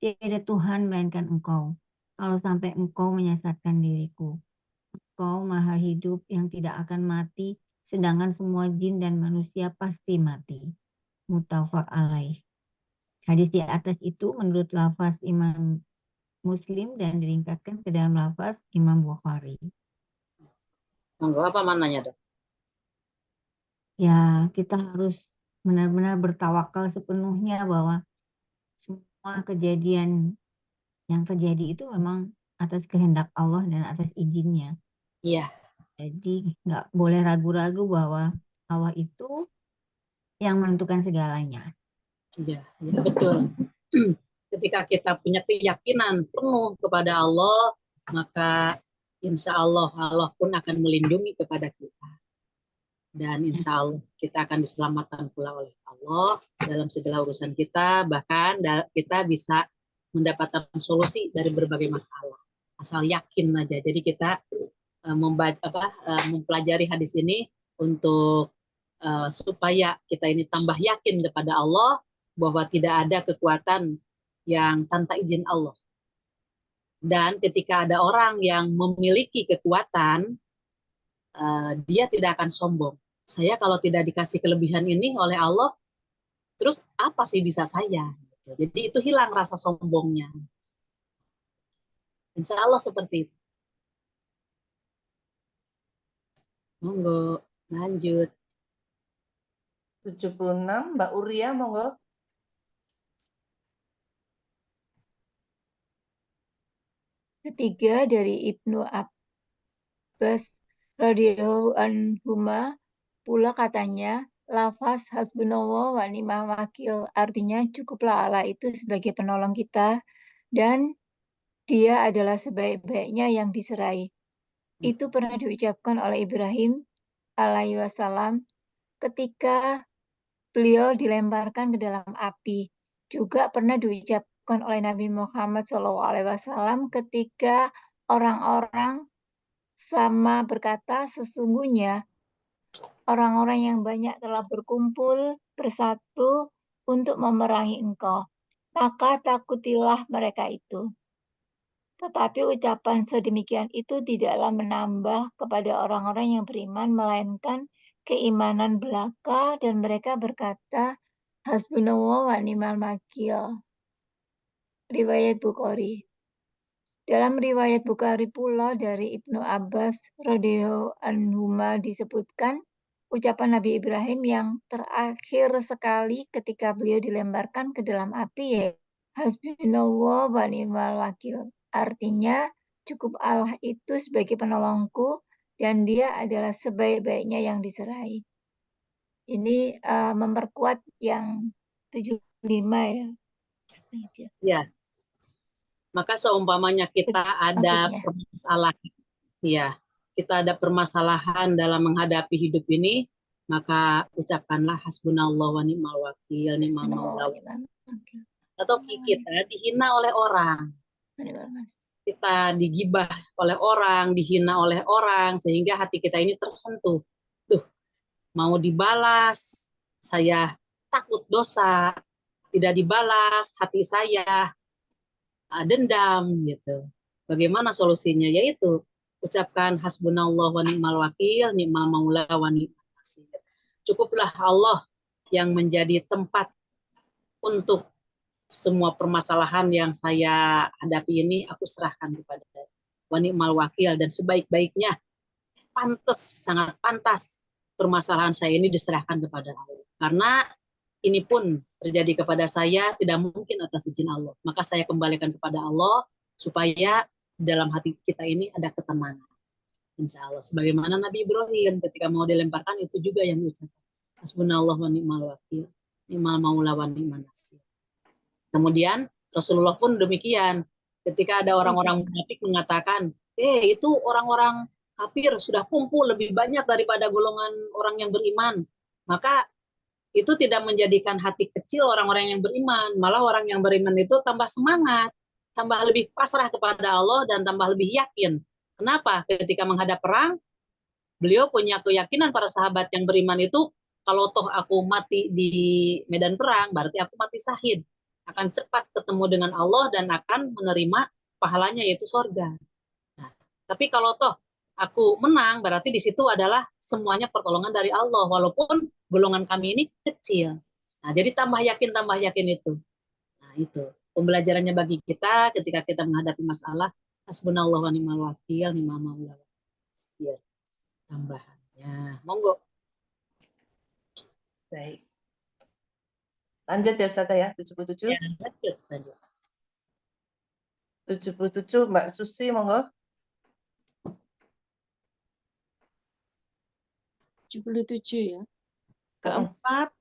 Tiada Tuhan melainkan Engkau. Kalau sampai Engkau menyesatkan diriku. Engkau maha hidup yang tidak akan mati, sedangkan semua jin dan manusia pasti mati." Muttafaq alaih. Hadis di atas itu menurut lafaz Imam Muslim dan diringkatkan ke dalam lafaz Imam Bukhari. Monggo, apa mananya, Dok? Ya, kita harus benar-benar bertawakal sepenuhnya bahwa semua kejadian yang terjadi itu memang atas kehendak Allah dan atas izinnya. Iya. Jadi nggak boleh ragu-ragu bahwa Allah itu yang menentukan segalanya. Iya, ya, betul. Ketika kita punya keyakinan penuh kepada Allah, maka insya Allah Allah pun akan melindungi kepada kita. Dan insya Allah kita akan diselamatkan pula oleh Allah dalam segala urusan kita, bahkan kita bisa mendapatkan solusi dari berbagai masalah. Asal yakin aja. Jadi kita mempelajari hadis ini untuk supaya kita ini tambah yakin kepada Allah bahwa tidak ada kekuatan yang tanpa izin Allah. Dan ketika ada orang yang memiliki kekuatan, dia tidak akan sombong. Saya kalau tidak dikasih kelebihan ini oleh Allah, terus apa sih bisa saya? Jadi itu hilang rasa sombongnya. Insya Allah seperti itu. Monggo, lanjut. 76, Mbak Uria, monggo. Ketiga, dari Ibnu Abbas radhiyallahu anhuma pula katanya, lafaz hasbunallah wa ni'mal wakil, artinya cukuplah Allah itu sebagai penolong kita dan dia adalah sebaik-baiknya yang diserai. Itu pernah diucapkan oleh Ibrahim alaihi wasallam ketika beliau dilemparkan ke dalam api. Juga pernah diucapkan oleh Nabi Muhammad SAW ketika orang-orang sama berkata, sesungguhnya orang-orang yang banyak telah berkumpul bersatu untuk memerangi engkau. Maka takutilah mereka itu. Tetapi ucapan sedemikian itu tidaklah menambah kepada orang-orang yang beriman, melainkan keimanan belaka, dan mereka berkata, hasbunallah wa ni'mal wakil. Riwayat Bukhari. Dalam riwayat Bukhari pula dari Ibnu Abbas radhiyallahu anhuma disebutkan ucapan Nabi Ibrahim yang terakhir sekali ketika beliau dilemparkan ke dalam api, yaitu hasbunallah wa ni'mal wakil. Artinya cukup Allah itu sebagai penolongku dan dia adalah sebaik-baiknya yang diserai. Ini memperkuat yang 75 ya. Ya. Maka seumpamanya kita ada permasalahan, ya, kita ada permasalahan dalam menghadapi hidup ini, maka ucapkanlah hasbunallah wa ni'mal wakil, ni'mal maula. Atau kita dihina oleh orang, kita digibah oleh orang, dihina oleh orang, sehingga hati kita ini tersentuh. Tuh, mau dibalas, saya takut dosa, tidak dibalas, hati saya dendam gitu. Bagaimana solusinya? Yaitu ucapkan hasbunallah wa ni'mal wakil, ni'mal maula wa ni'mal nasir. Cukuplah Allah yang menjadi tempat untuk semua permasalahan yang saya hadapi ini, aku serahkan kepada wa ni'mal wakil, dan sebaik-baiknya sangat pantas permasalahan saya ini diserahkan kepada Allah. Karena ini pun terjadi kepada saya tidak mungkin atas izin Allah. Maka saya kembalikan kepada Allah supaya dalam hati kita ini ada ketenangan. insya Allah. Sebagaimana Nabi Ibrahim ketika mau dilemparkan itu juga yang diucapkan. Hasbunallah wa ni'mal wakil, ni'mal maula wa ni'man nasir. Kemudian Rasulullah pun demikian. Ketika ada orang-orang munafik mengatakan, itu orang-orang kafir sudah kumpul lebih banyak daripada golongan orang yang beriman. Maka itu tidak menjadikan hati kecil orang-orang yang beriman. Malah orang yang beriman itu tambah semangat, tambah lebih pasrah kepada Allah, dan tambah lebih yakin. Kenapa? Ketika menghadap perang, beliau punya keyakinan para sahabat yang beriman itu, kalau toh aku mati di medan perang, berarti aku mati syahid. Akan cepat ketemu dengan Allah dan akan menerima pahalanya, yaitu surga. Nah, tapi kalau toh aku menang, berarti di situ adalah semuanya pertolongan dari Allah, walaupun golongan kami ini kecil. Nah, jadi tambah yakin itu. Nah, itu pembelajarannya bagi kita ketika kita menghadapi masalah. Hasbunallah wa ni'mal wakil, ni'mal maula wa ni'man nasir. Tambahannya, monggo. Baik. Lanjut ya Ustazah ya, 77. Ya, lanjut. 77 Mbak Susi, monggo. 77 ya. Keempat,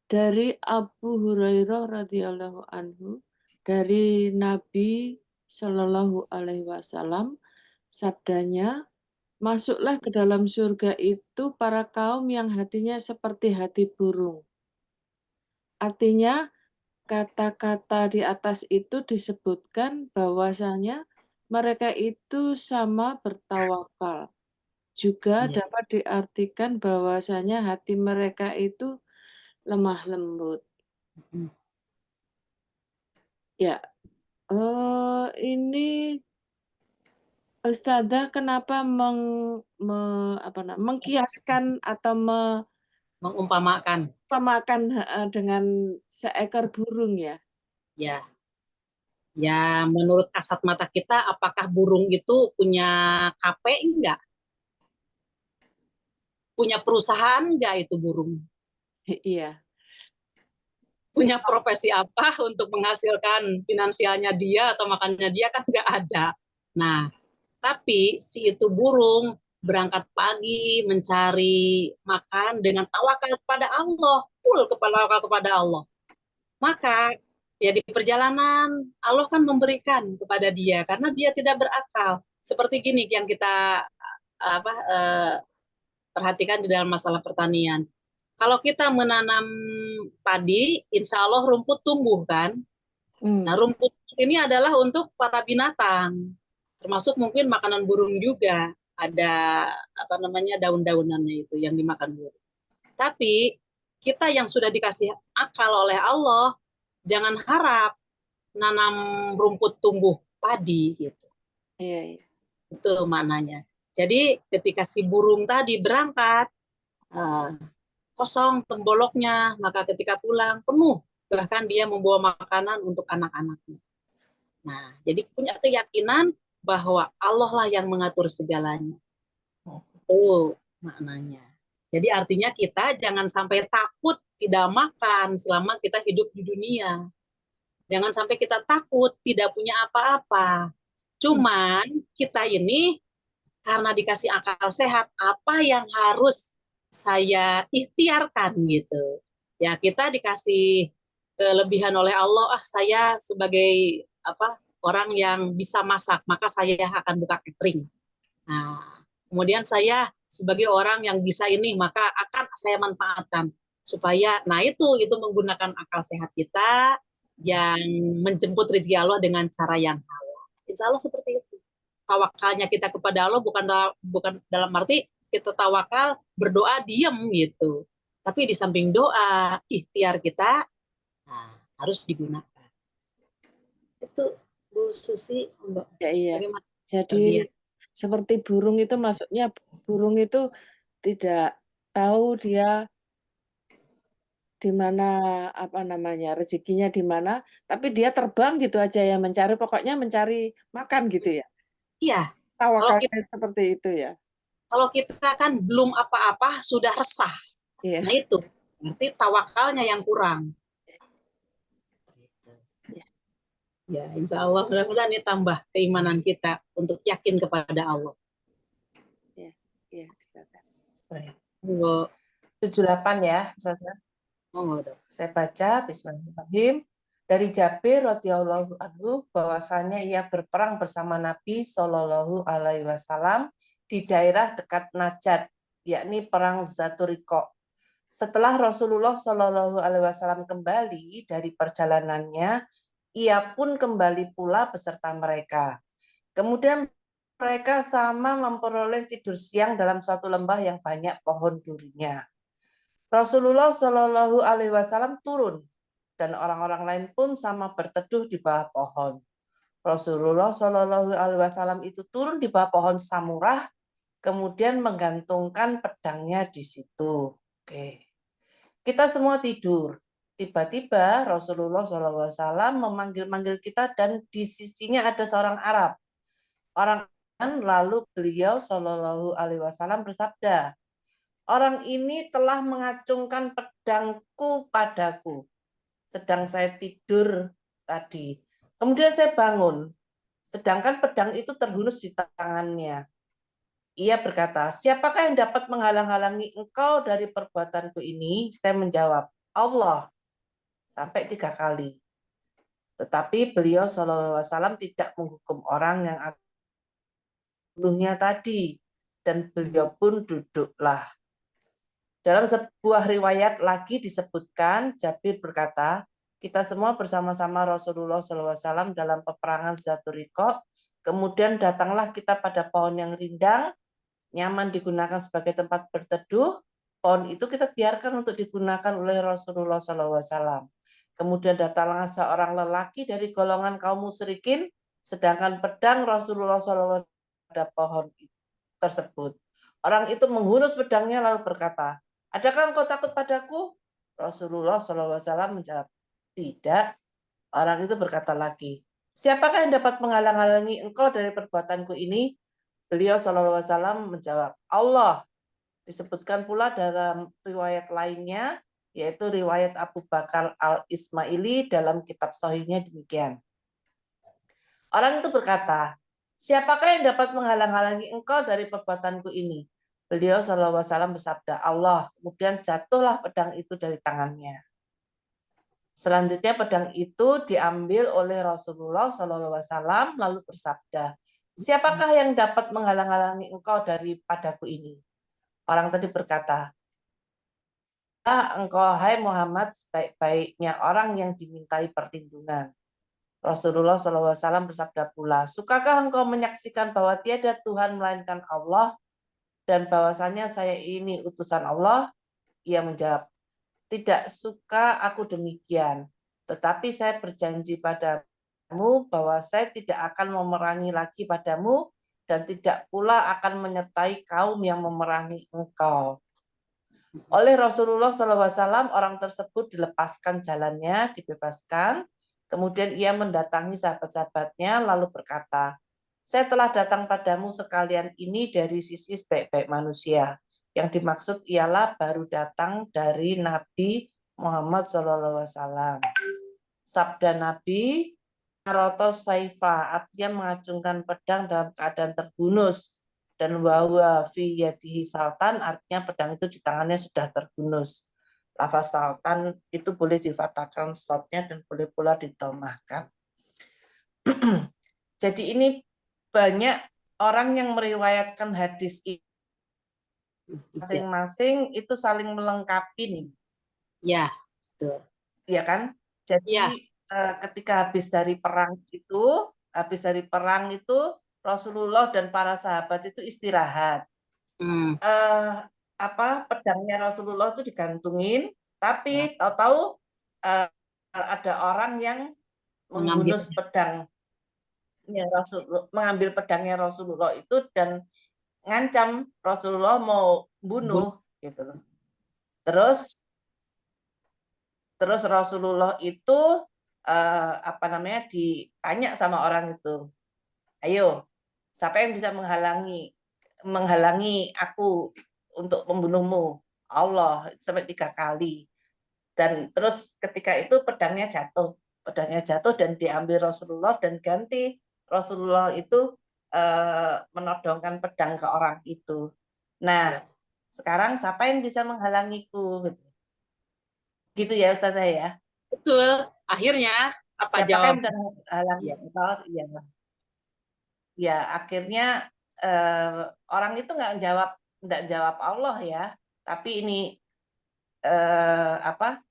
dari Abu Hurairah radhiyallahu anhu, dari Nabi Shallallahu alaihi wasallam, sabdanya, masuklah ke dalam surga itu para kaum yang hatinya seperti hati burung. Artinya, kata-kata di atas itu disebutkan bahwasanya mereka itu sama bertawakal. Juga dapat diartikan bahwasanya hati mereka itu lemah lembut. Ya, ini Ustazah kenapa mengkiaskan atau Mengumpamakan. dengan seekor burung ya? Ya, menurut kasat mata kita, apakah burung itu punya KP enggak? Punya perusahaan enggak itu burung? Iya. Punya profesi apa untuk menghasilkan finansialnya dia atau makannya dia, kan enggak ada. Nah, tapi si itu burung berangkat pagi mencari makan dengan tawakal kepada Allah, full kepada Allah. Maka ya di perjalanan Allah kan memberikan kepada dia karena dia tidak berakal. Seperti gini yang kita perhatikan di dalam masalah pertanian. Kalau kita menanam padi, insya Allah rumput tumbuh kan. Nah, rumput ini adalah untuk para binatang, termasuk mungkin makanan burung juga. Ada daun-daunannya itu yang dimakan burung. Tapi kita yang sudah dikasih akal oleh Allah, jangan harap nanam rumput tumbuh padi gitu. Iya. Itu maknanya. Jadi ketika si burung tadi berangkat, kosong temboloknya, maka ketika pulang penuh, bahkan dia membawa makanan untuk anak-anaknya. Nah, jadi punya keyakinan bahwa Allah lah yang mengatur segalanya. Itu maknanya. Jadi artinya kita jangan sampai takut tidak makan selama kita hidup di dunia. Jangan sampai kita takut tidak punya apa-apa. Cuman kita ini karena dikasih akal sehat, apa yang harus saya ikhtiarkan gitu. Ya, kita dikasih kelebihan oleh Allah, saya sebagai orang yang bisa masak, maka saya akan buka catering. Nah, kemudian saya sebagai orang yang bisa ini, maka akan saya manfaatkan supaya, nah itu menggunakan akal sehat kita yang menjemput rezeki Allah dengan cara yang halal. Insya Allah seperti itu. Tawakalnya kita kepada Allah bukan dalam arti kita tawakal berdoa diam gitu, tapi di samping doa ikhtiar kita harus digunakan. Itu Bu Susi, Mbak. Ya, iya. Bagaimana? Jadi seperti burung itu, maksudnya burung itu tidak tahu dia di mana rezekinya di mana, tapi dia terbang gitu aja ya, pokoknya mencari makan gitu ya. Iya. Tawakalnya seperti itu ya. Kalau kita kan belum apa-apa sudah resah. Iya. Nah itu berarti tawakalnya yang kurang. Ya, insya Allah mudah-mudahan ini tambah keimanan kita untuk yakin kepada Allah. Ya. Ya, silakan. Baik. Monggo, 78 ya, Ustazah. monggo dok. Saya baca Bismillahirrahmanirrahim. Dari Jabir radhiyallahu anhu bahwasanya ia berperang bersama Nabi Shallallahu alaihi wasallam di daerah dekat Najd, yakni perang Zaturiko. Setelah Rasulullah Shallallahu alaihi wasallam kembali dari perjalanannya, ia pun kembali pula beserta mereka. Kemudian mereka sama memperoleh tidur siang dalam suatu lembah yang banyak pohon durinya. Rasulullah Shallallahu alaihi wasallam turun dan orang-orang lain pun sama berteduh di bawah pohon. Rasulullah Shallallahu alaihi wasallam itu turun di bawah pohon samurah, kemudian menggantungkan pedangnya di situ. Oke. Kita semua tidur. Tiba-tiba Rasulullah SAW memanggil-manggil kita dan di sisinya ada seorang Arab. Orang lalu beliau Shallallahu alaihi wasallam bersabda, orang ini telah mengacungkan pedangku padaku sedang saya tidur tadi. Kemudian saya bangun, sedangkan pedang itu terhunus di tangannya. Ia berkata, siapakah yang dapat menghalang-halangi engkau dari perbuatanku ini? Saya menjawab, Allah. Sampai 3 kali. Tetapi beliau SAW tidak menghukum orang yang bunuhnya tadi. Dan beliau pun duduklah. Dalam sebuah riwayat lagi disebutkan, Jabir berkata, kita semua bersama-sama Rasulullah SAW dalam peperangan Zaturiko. Kemudian datanglah kita pada pohon yang rindang, nyaman digunakan sebagai tempat berteduh. Pohon itu kita biarkan untuk digunakan oleh Rasulullah SAW. Kemudian datanglah seorang lelaki dari golongan kaum musyrikin, sedangkan pedang Rasulullah SAW pada pohon tersebut. Orang itu menghunus pedangnya lalu berkata, adakah engkau takut padaku? Rasulullah SAW menjawab, tidak. Orang itu berkata lagi, siapakah yang dapat menghalang-halangi engkau dari perbuatanku ini? Beliau SAW menjawab, Allah. Disebutkan pula dalam riwayat lainnya, yaitu riwayat Abu Bakar al-Ismaili dalam kitab Sahihnya demikian. Orang itu berkata, siapakah yang dapat menghalang-halangi engkau dari perbuatanku ini? Beliau SAW bersabda, Allah. Kemudian jatuhlah pedang itu dari tangannya. Selanjutnya pedang itu diambil oleh Rasulullah SAW lalu bersabda, siapakah yang dapat menghalang-halangi engkau daripadaku ini? Orang tadi berkata, engkau hai Muhammad sebaik-baiknya orang yang dimintai perlindungan. Rasulullah SAW bersabda pula, sukakah engkau menyaksikan bahwa tiada Tuhan melainkan Allah dan bahwasanya saya ini utusan Allah? Ia menjawab, tidak suka aku demikian, tetapi saya berjanji padamu bahwa saya tidak akan memerangi lagi padamu dan tidak pula akan menyertai kaum yang memerangi engkau. Oleh Rasulullah SAW, orang tersebut dilepaskan jalannya, dibebaskan. Kemudian ia mendatangi sahabat-sahabatnya, lalu berkata, saya telah datang padamu sekalian ini dari sisi sebaik-baik manusia. Yang dimaksud ialah baru datang dari Nabi Muhammad SAW. Sabda Nabi, Naroto Saifa, artinya mengacungkan pedang dalam keadaan terhunus. Dan wawa fi yadihi saltan, artinya pedang itu di tangannya sudah terhunus. Lafaz saltan itu boleh difathahkan shotnya dan boleh pula ditomahkan. Jadi ini banyak orang yang meriwayatkan hadis ini masing-masing itu saling melengkapi nih. Ya, betul. Iya kan? Jadi Ya. ketika habis dari perang itu Rasulullah dan para sahabat itu istirahat. Pedangnya Rasulullah itu digantungin, tapi tahu-tahu ada orang yang menghunus pedangnya Rasulullah, mengambil pedangnya Rasulullah itu dan ngancam Rasulullah mau bunuh gitu loh. Terus Rasulullah itu ditanya sama orang itu, ayo siapa yang bisa menghalangi aku untuk membunuhmu? Allah, sampai 3 kali. Dan terus ketika itu pedangnya jatuh dan diambil Rasulullah dan ganti Rasulullah itu menodongkan pedang ke orang itu. Nah, sekarang siapa yang bisa menghalangiku? Gitu ya Ustazah ya. Betul. Akhirnya apa Siapakah jawab? yang bisa menghalangi? Ya. Oh, iya. Ya, akhirnya orang itu nggak jawab Allah ya, tapi ini apa?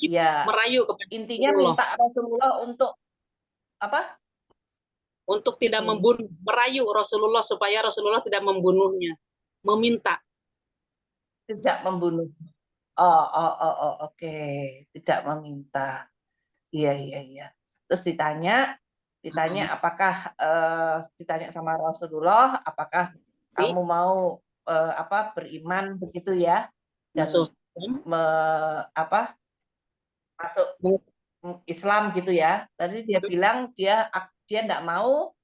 Ya, Merayu kepada intinya Rasulullah minta Rasulullah untuk apa? untuk tidak membunuh, merayu Rasulullah supaya Rasulullah tidak membunuhnya, meminta. Tidak membunuh. Oh, oke. Tidak meminta. Iya. Terus ditanya apakah ditanya sama Rasulullah, apakah Si kamu mau beriman begitu ya, dan masuk masuk Islam gitu ya. Tadi dia bilang dia enggak mau,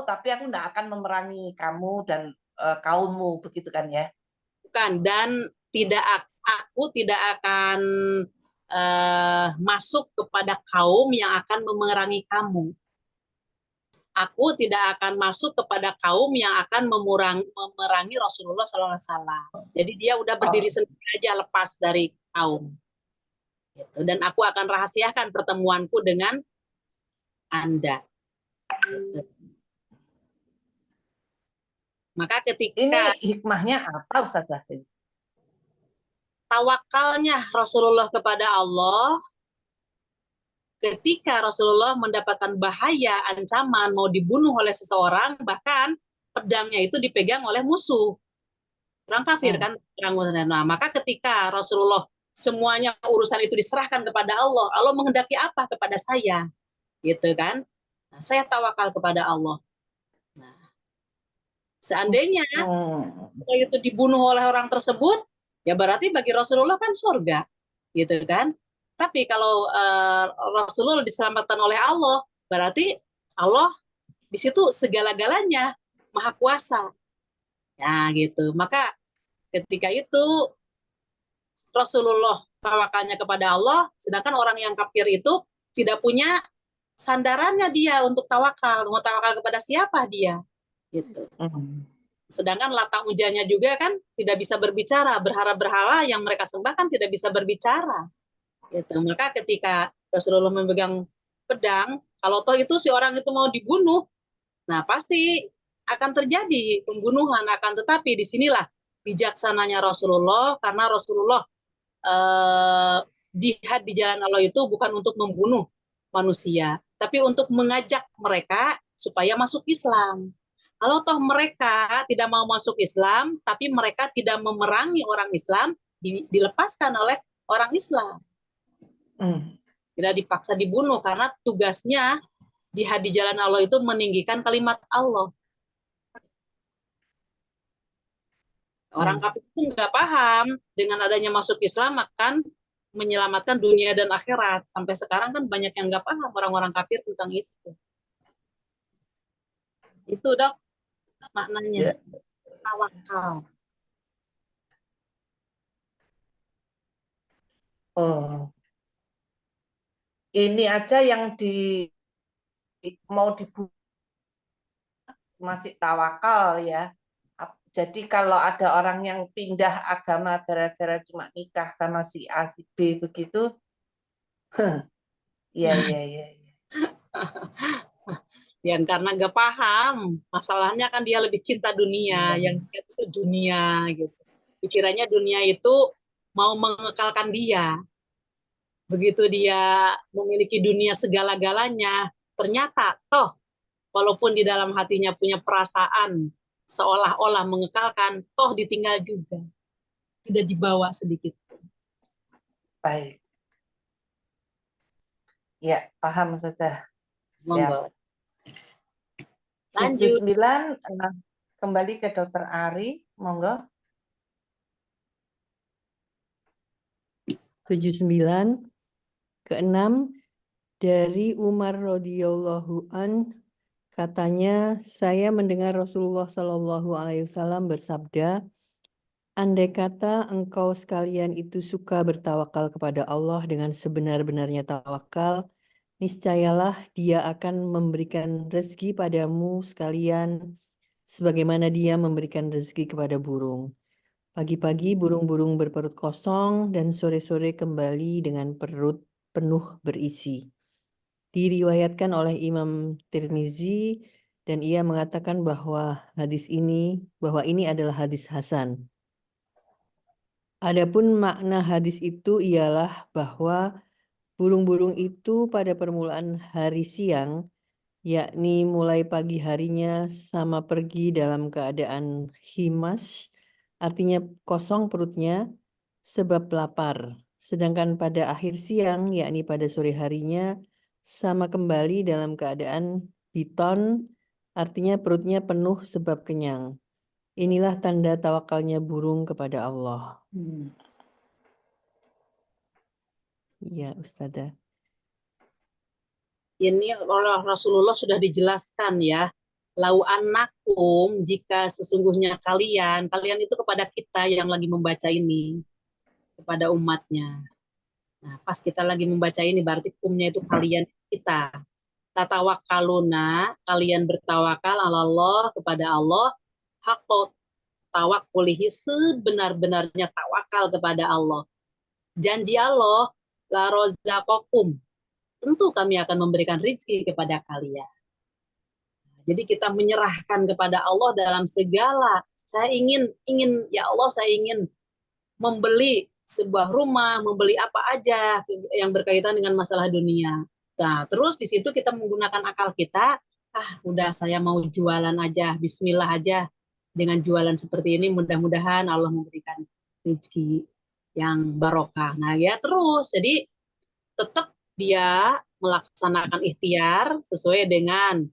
tapi aku enggak akan memerangi kamu dan kaummu begitu kan ya. bukan, dan aku tidak akan masuk kepada kaum yang akan memerangi kamu. Aku tidak akan masuk kepada kaum yang akan memerangi Rasulullah SAW. Jadi dia udah berdiri sendiri aja, lepas dari kaum. Gitu. Dan aku akan rahasiakan pertemuanku dengan Anda. Gitu. Maka ketika ini hikmahnya apa Ustazah? tawakalnya Rasulullah kepada Allah, ketika Rasulullah mendapatkan bahaya, ancaman, mau dibunuh oleh seseorang, bahkan pedangnya itu dipegang oleh musuh. Orang kafir kan? Nah, maka ketika Rasulullah semuanya urusan itu diserahkan kepada Allah, Allah menghendaki apa kepada saya? Gitu kan? Nah, saya tawakal kepada Allah. Nah, seandainya itu dibunuh oleh orang tersebut, ya berarti bagi Rasulullah kan surga, gitu kan? Tapi kalau Rasulullah diselamatkan oleh Allah, berarti Allah di situ segala-galanya, maha kuasa. Ya gitu. Maka ketika itu Rasulullah tawakalnya kepada Allah, sedangkan orang yang kafir itu tidak punya sandarannya dia untuk tawakal. Mau tawakal kepada siapa dia? Gitu. Sedangkan latang ujannya juga kan tidak bisa berbicara, berhala yang mereka sembah kan tidak bisa berbicara. Gitu. Maka ketika Rasulullah memegang pedang, kalau toh itu si orang itu mau dibunuh, nah pasti akan terjadi pembunuhan. Akan tetapi disinilah bijaksananya Rasulullah, karena Rasulullah jihad di jalan Allah itu bukan untuk membunuh manusia, tapi untuk mengajak mereka supaya masuk Islam. Kalau toh mereka tidak mau masuk Islam, tapi mereka tidak memerangi orang Islam, dilepaskan oleh orang Islam. Tidak dipaksa dibunuh, karena tugasnya jihad di jalan Allah itu meninggikan kalimat Allah. Orang kafir itu nggak paham dengan adanya masuk Islam akan menyelamatkan dunia dan akhirat. Sampai sekarang kan banyak yang nggak paham orang-orang kafir tentang itu. Itu Dok maknanya. Tawakal. Ini aja yang mau dibunuh masih tawakal ya. Jadi kalau ada orang yang pindah agama gara-gara cuma nikah sama si A, si B begitu, ya. Yang karena nggak paham, masalahnya kan dia lebih cinta dunia, yang itu dunia gitu. Pikirannya dunia itu mau mengekalkan dia. Begitu dia memiliki dunia segala-galanya, ternyata toh walaupun di dalam hatinya punya perasaan seolah-olah mengekalkan, toh ditinggal juga. Tidak dibawa sedikit. Baik. Ya, paham saja. Monggo. Lanjut. 79, kembali ke Dokter Ari, monggo. 79, keenam, dari Umar radhiyallahu an, katanya, saya mendengar Rasulullah Shallallahu Alaihi Wasallam bersabda, andai kata engkau sekalian itu suka bertawakal kepada Allah dengan sebenar-benarnya tawakal, niscayalah Dia akan memberikan rezeki padamu sekalian sebagaimana Dia memberikan rezeki kepada burung. Pagi-pagi burung-burung berperut kosong dan sore-sore kembali dengan perut penuh berisi. Diriwayatkan oleh Imam Tirmizi dan ia mengatakan bahwa ini adalah hadis hasan. Adapun makna hadis itu ialah bahwa burung-burung itu pada permulaan hari siang, yakni mulai pagi harinya sama pergi dalam keadaan himas, artinya kosong perutnya sebab lapar. Sedangkan pada akhir siang, yakni pada sore harinya, sama kembali dalam keadaan biton, artinya perutnya penuh sebab kenyang. Inilah tanda tawakalnya burung kepada Allah. Iya, Ustazah. Ini oleh Rasulullah sudah dijelaskan ya. Lau annakum, jika sesungguhnya kalian itu kepada kita yang lagi membaca ini, kepada umatnya. Nah, pas kita lagi membaca ini berarti kumnya itu kalian kita. Tatawakkaluna, kalian bertawakal ala Allah, kepada Allah, haqqo tawakkulihi, sebenar-benarnya tawakal kepada Allah. Janji Allah, la rozaqakum, tentu kami akan memberikan rezeki kepada kalian. Jadi kita menyerahkan kepada Allah dalam segala. Saya ingin ya Allah, saya ingin membeli sebuah rumah, membeli apa aja yang berkaitan dengan masalah dunia. Nah, terus di situ kita menggunakan akal kita, udah saya mau jualan aja, bismillah aja. Dengan jualan seperti ini mudah-mudahan Allah memberikan rezeki yang barokah. Nah, ya terus. Jadi tetap dia melaksanakan ikhtiar sesuai dengan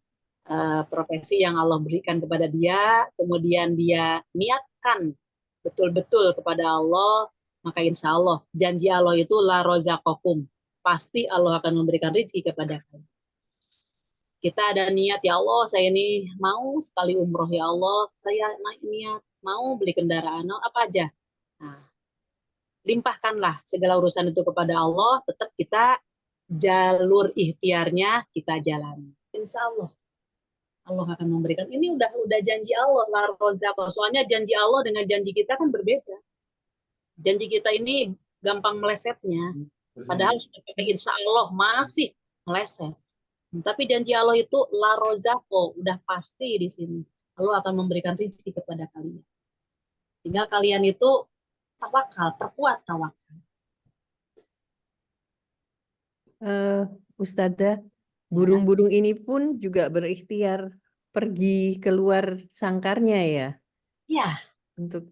profesi yang Allah berikan kepada dia, kemudian dia niatkan betul-betul kepada Allah, maka insya Allah janji Allah itu la rozaqakum, pasti Allah akan memberikan rezeki kepada kalian. Kita ada niat, ya Allah saya ini mau sekali umroh, ya Allah saya niat mau beli kendaraan, apa aja. Nah, limpahkanlah segala urusan itu kepada Allah, tetap kita jalur ikhtiarnya kita jalani. Insya Allah Allah akan memberikan. Ini udah janji Allah, la rozaqah. Soalnya janji Allah dengan janji kita kan berbeda. Janji kita ini gampang melesetnya. Padahal insya Allah masih meleset. Tapi janji Allah itu la rozaqah, udah pasti di sini. Allah akan memberikan rezeki kepada kalian. Tinggal kalian itu tawakal, perkuat tawakal. Ustazah, burung-burung ini pun juga berikhtiar pergi keluar sangkarnya ya Iya. untuk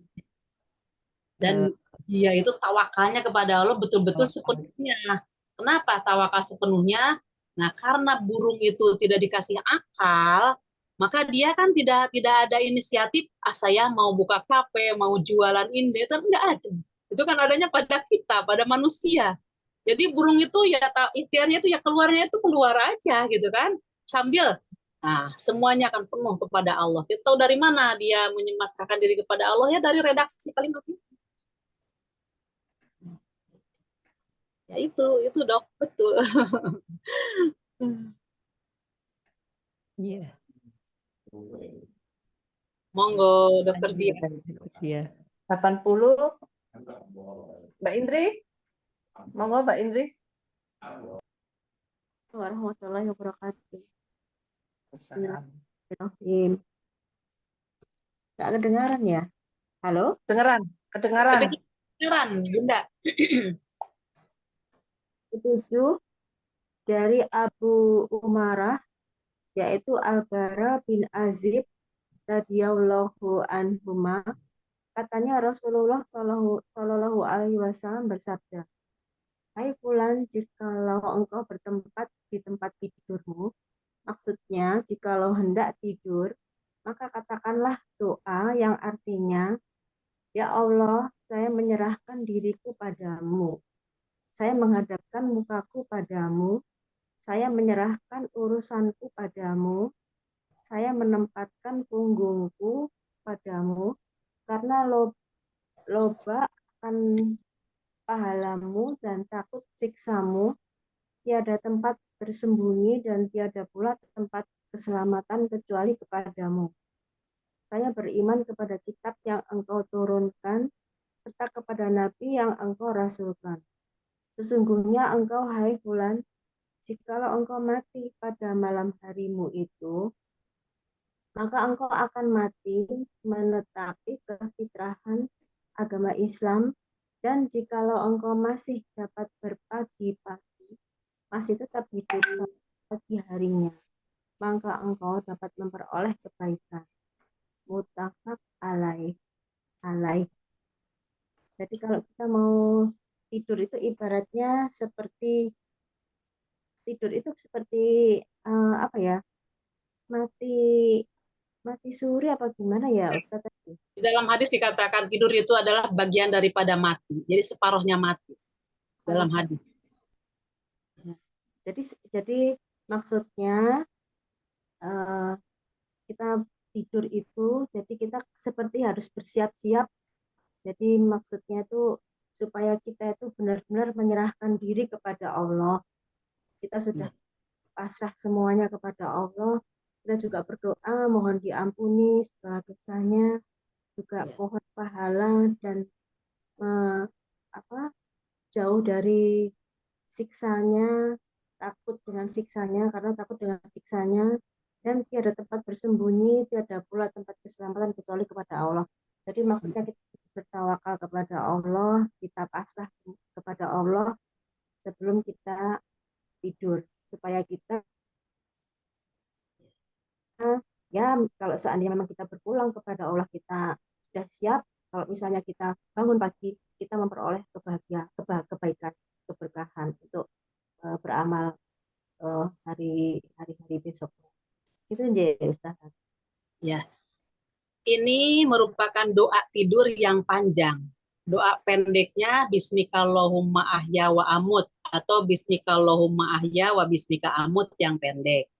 Dan dia itu tawakalnya kepada Allah betul-betul sepenuhnya. Kenapa tawakal sepenuhnya? Nah, karena burung itu tidak dikasih akal, maka dia kan tidak ada inisiatif, saya mau buka kafe, mau jualan ini, itu enggak ada. Itu kan adanya pada kita, pada manusia. Jadi burung itu ya ikhtiarnya itu ya keluarnya itu keluar aja gitu kan, sambil semuanya akan penuh kepada Allah. Kita tahu dari mana dia menyemasrahkan diri kepada Allah, ya dari redaksi kalimat itu. Ya itu Dok, betul. Iya. Monggo Dokter Dia. Iya. 80. Mbak Indri? Monggo Mbak Indri. Warahmatullahi wabarakatuh. Bismillahirrahmanirrahim. Nggak kedengaran ya? Halo? Kedengaran. Kedengaran, Bunda. 7 dari Abu Umarah, yaitu Al-Bara bin Azib radhiyallahu anhuma, katanya Rasulullah Shallallahu alaihi wasallam bersabda, "Hai fulan, jikalau engkau bertempat di tempat tidurmu," maksudnya jikalau hendak tidur, maka katakanlah doa yang artinya, "Ya Allah, saya menyerahkan diriku padamu. Saya menghadapkan mukaku padamu. Saya menyerahkan urusanku padamu. Saya menempatkan punggungku padamu, karena loba akan pahalamu dan takut siksamu. Tiada tempat bersembunyi dan tiada pula tempat keselamatan kecuali kepadamu." saya beriman kepada kitab yang engkau turunkan, serta kepada nabi yang engkau rasulkan. Sesungguhnya engkau, hai Fulan, jikalau engkau mati pada malam harimu itu, maka engkau akan mati menetapi kefitrahan agama Islam, dan jikalau engkau masih dapat berpagi-pagi, masih tetap hidup sampai pagi harinya, maka engkau dapat memperoleh kebaikan. Muttafaq alaih. Jadi kalau kita mau tidur itu ibaratnya seperti tidur itu seperti apa ya? Mati suri apa gimana ya Ustaz? Di dalam hadis dikatakan tidur itu adalah bagian daripada mati. Jadi separuhnya mati. Dalam hadis. Jadi maksudnya kita tidur itu, jadi kita seperti harus bersiap-siap. Jadi maksudnya itu supaya kita itu benar-benar menyerahkan diri kepada Allah. Kita sudah pasrah semuanya kepada Allah. Kita juga berdoa mohon diampuni segala dosanya, juga mohon pahala dan jauh dari siksanya, takut dengan siksanya, karena takut dengan siksanya, dan tiada tempat bersembunyi, tiada pula tempat keselamatan kecuali kepada Allah. Jadi maksudnya kita bertawakal kepada Allah, kita pasrah kepada Allah sebelum kita tidur, supaya kita ya kalau seandainya memang kita berpulang kepada Allah, kita sudah siap. Kalau misalnya kita bangun pagi, kita memperoleh kebaikan, keberkahan untuk beramal hari-hari besok. Itu aja Ustaz. Ya. Ini merupakan doa tidur yang panjang. Doa pendeknya Bismikallahumma ahya wa amut atau Bismikallahumma ahya wa bismika amut yang pendek.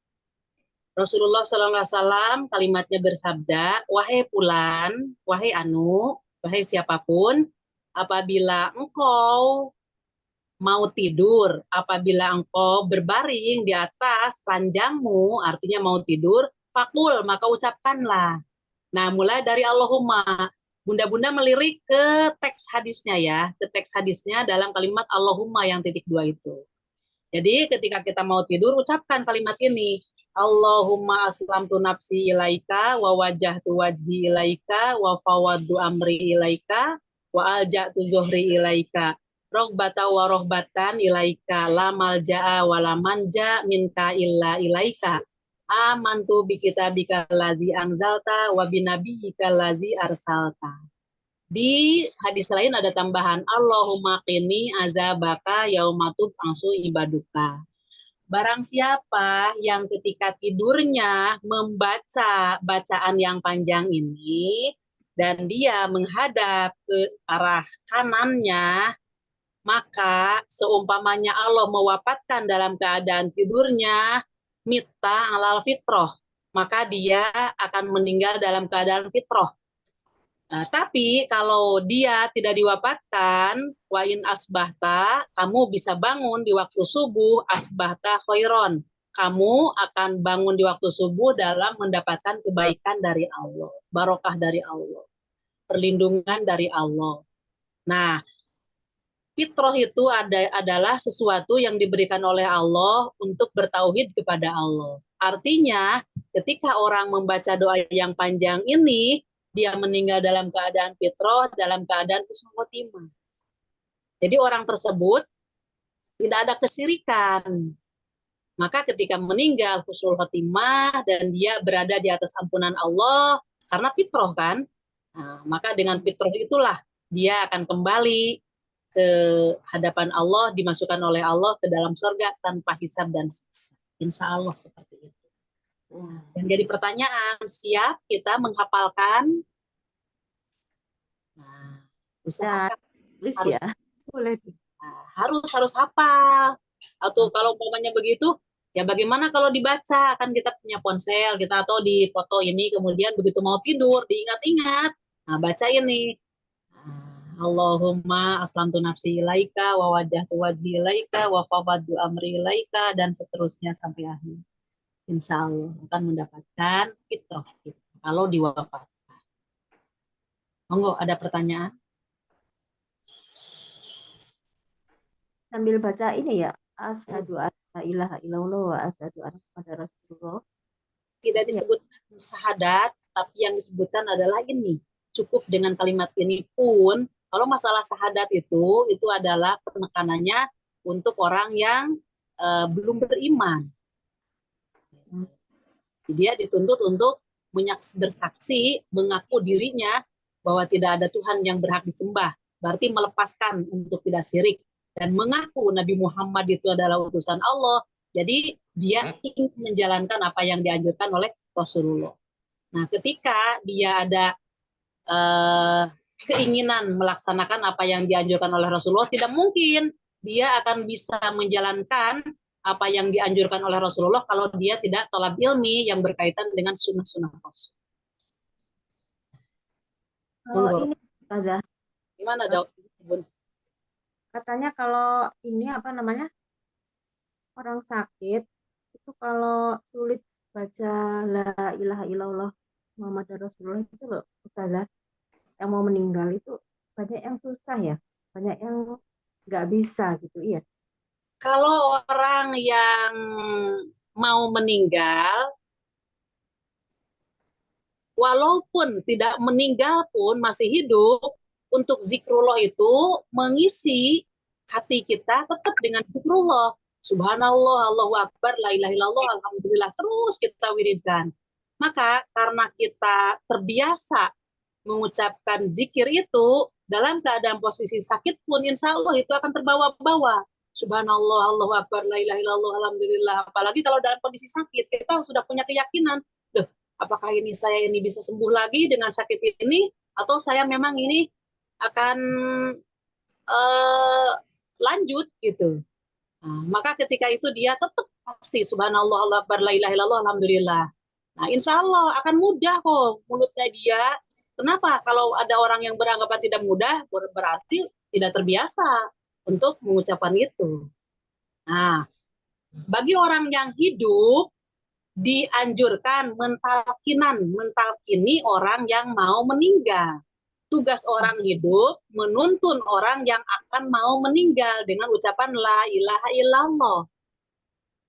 Rasulullah SAW kalimatnya bersabda, wahai Fulan, wahai Anu, wahai siapapun, apabila engkau mau tidur, apabila engkau berbaring di atas ranjangmu, artinya mau tidur, fakul, maka ucapkanlah. Nah, mulai dari Allahumma. Bunda-bunda melirik ke teks hadisnya ya, ke teks hadisnya dalam kalimat Allahumma yang titik 2 itu. Jadi ketika kita mau tidur, ucapkan kalimat ini. Allahumma aslamtu nafsi ilaika, wa wajahtu wajhi ilaika, wa fawaddu amri ilaika, wa alja'tu zuhri ilaika. Rogbata wa rohbatan ilaika, la malja'a wa la manja minka illa ilaika. Amantu bi kitabika lazi anzalta wa bi nabiyyika lazi arsalta. Di hadis lain ada tambahan Allahumma qini azabaka yaumatub angsu ibaduka. Barang siapa yang ketika tidurnya membaca bacaan yang panjang ini dan dia menghadap ke arah kanannya, maka seumpamanya Allah mewafatkan dalam keadaan tidurnya mitta alal fitroh, maka dia akan meninggal dalam keadaan fitroh. Tapi kalau dia tidak diwafatkan, wa in asbahta, kamu bisa bangun di waktu subuh, asbahta khairon. Kamu akan bangun di waktu subuh dalam mendapatkan kebaikan dari Allah, barokah dari Allah, perlindungan dari Allah. Nah, fitrah itu adalah sesuatu yang diberikan oleh Allah untuk bertauhid kepada Allah. Artinya, ketika orang membaca doa yang panjang ini, dia meninggal dalam keadaan fitrah, dalam keadaan husnul khotimah. Jadi orang tersebut tidak ada kesirikan. Maka ketika meninggal husnul khotimah dan dia berada di atas ampunan Allah, karena fitrah kan, maka dengan fitrah itulah dia akan kembali ke hadapan Allah, dimasukkan oleh Allah ke dalam surga tanpa hisab dan siksa. Insya Allah seperti itu. Dan jadi pertanyaan, siap kita menghafalkan? Nah, usahakan harus, ya. Boleh. harus hafal. Atau kalau umpamanya begitu, ya bagaimana kalau dibaca? Kan kita punya ponsel, kita atau di foto ini, kemudian begitu mau tidur, diingat-ingat. Nah, baca ini. Allahumma aslamtu nafsi ilaika, wa wajahtu wajhi ilaika, wa fawwadtu amri ilaika, dan seterusnya sampai akhir. Insya Allah akan mendapatkan fitrah kalau diwafatkan. Monggo, ada pertanyaan? Sambil baca ini ya, asyhadu an la ilaha illallah wa asyhadu anna muhammadar rasulullah. Tidak Itu ya. disebutkan syahadat, tapi yang disebutkan adalah ini. Cukup dengan kalimat ini pun, kalau masalah syahadat itu adalah penekanannya untuk orang yang belum beriman. Dia dituntut untuk bersaksi, mengaku dirinya bahwa tidak ada Tuhan yang berhak disembah. Berarti melepaskan untuk tidak syirik. Dan mengaku Nabi Muhammad itu adalah utusan Allah. Jadi dia ingin menjalankan apa yang dianjurkan oleh Rasulullah. Nah, ketika dia ada keinginan melaksanakan apa yang dianjurkan oleh Rasulullah, tidak mungkin dia akan bisa menjalankan apa yang dianjurkan oleh Rasulullah kalau dia tidak thalab ilmi yang berkaitan dengan sunnah-sunnah Rasul. Kalau ini Ustazah, Gimana, Dok? katanya kalau ini apa namanya, orang sakit itu kalau sulit baca la ilaha illallah Muhammadar Rasulullah itu loh Ustazah, yang mau meninggal itu banyak yang susah ya, banyak yang nggak bisa gitu, iya. Kalau orang yang mau meninggal, walaupun tidak meninggal pun masih hidup, untuk zikrullah itu mengisi hati kita tetap dengan zikrullah. Subhanallah, Allahu Akbar, la ilaha illallah, alhamdulillah, terus kita wiridkan. Maka karena kita terbiasa mengucapkan zikir itu, dalam keadaan posisi sakit pun insya Allah itu akan terbawa-bawa. Subhanallah, Allahu Akbar, la ilaha illallah, alhamdulillah. Apalagi kalau dalam kondisi sakit, kita sudah punya keyakinan, apakah ini saya ini bisa sembuh lagi dengan sakit ini, atau saya memang ini akan lanjut gitu. Nah, maka ketika itu dia tetap pasti subhanallah, Allah akbar, la ilaha illallah, alhamdulillah. Nah, insya Allah akan mudah kok mulutnya dia. Kenapa? Kalau ada orang yang beranggapan tidak mudah, berarti tidak terbiasa untuk mengucapkan itu. Nah, bagi orang yang hidup, dianjurkan mentalkini orang yang mau meninggal. Tugas orang hidup menuntun orang yang akan mau meninggal dengan ucapan la ilaha illallah.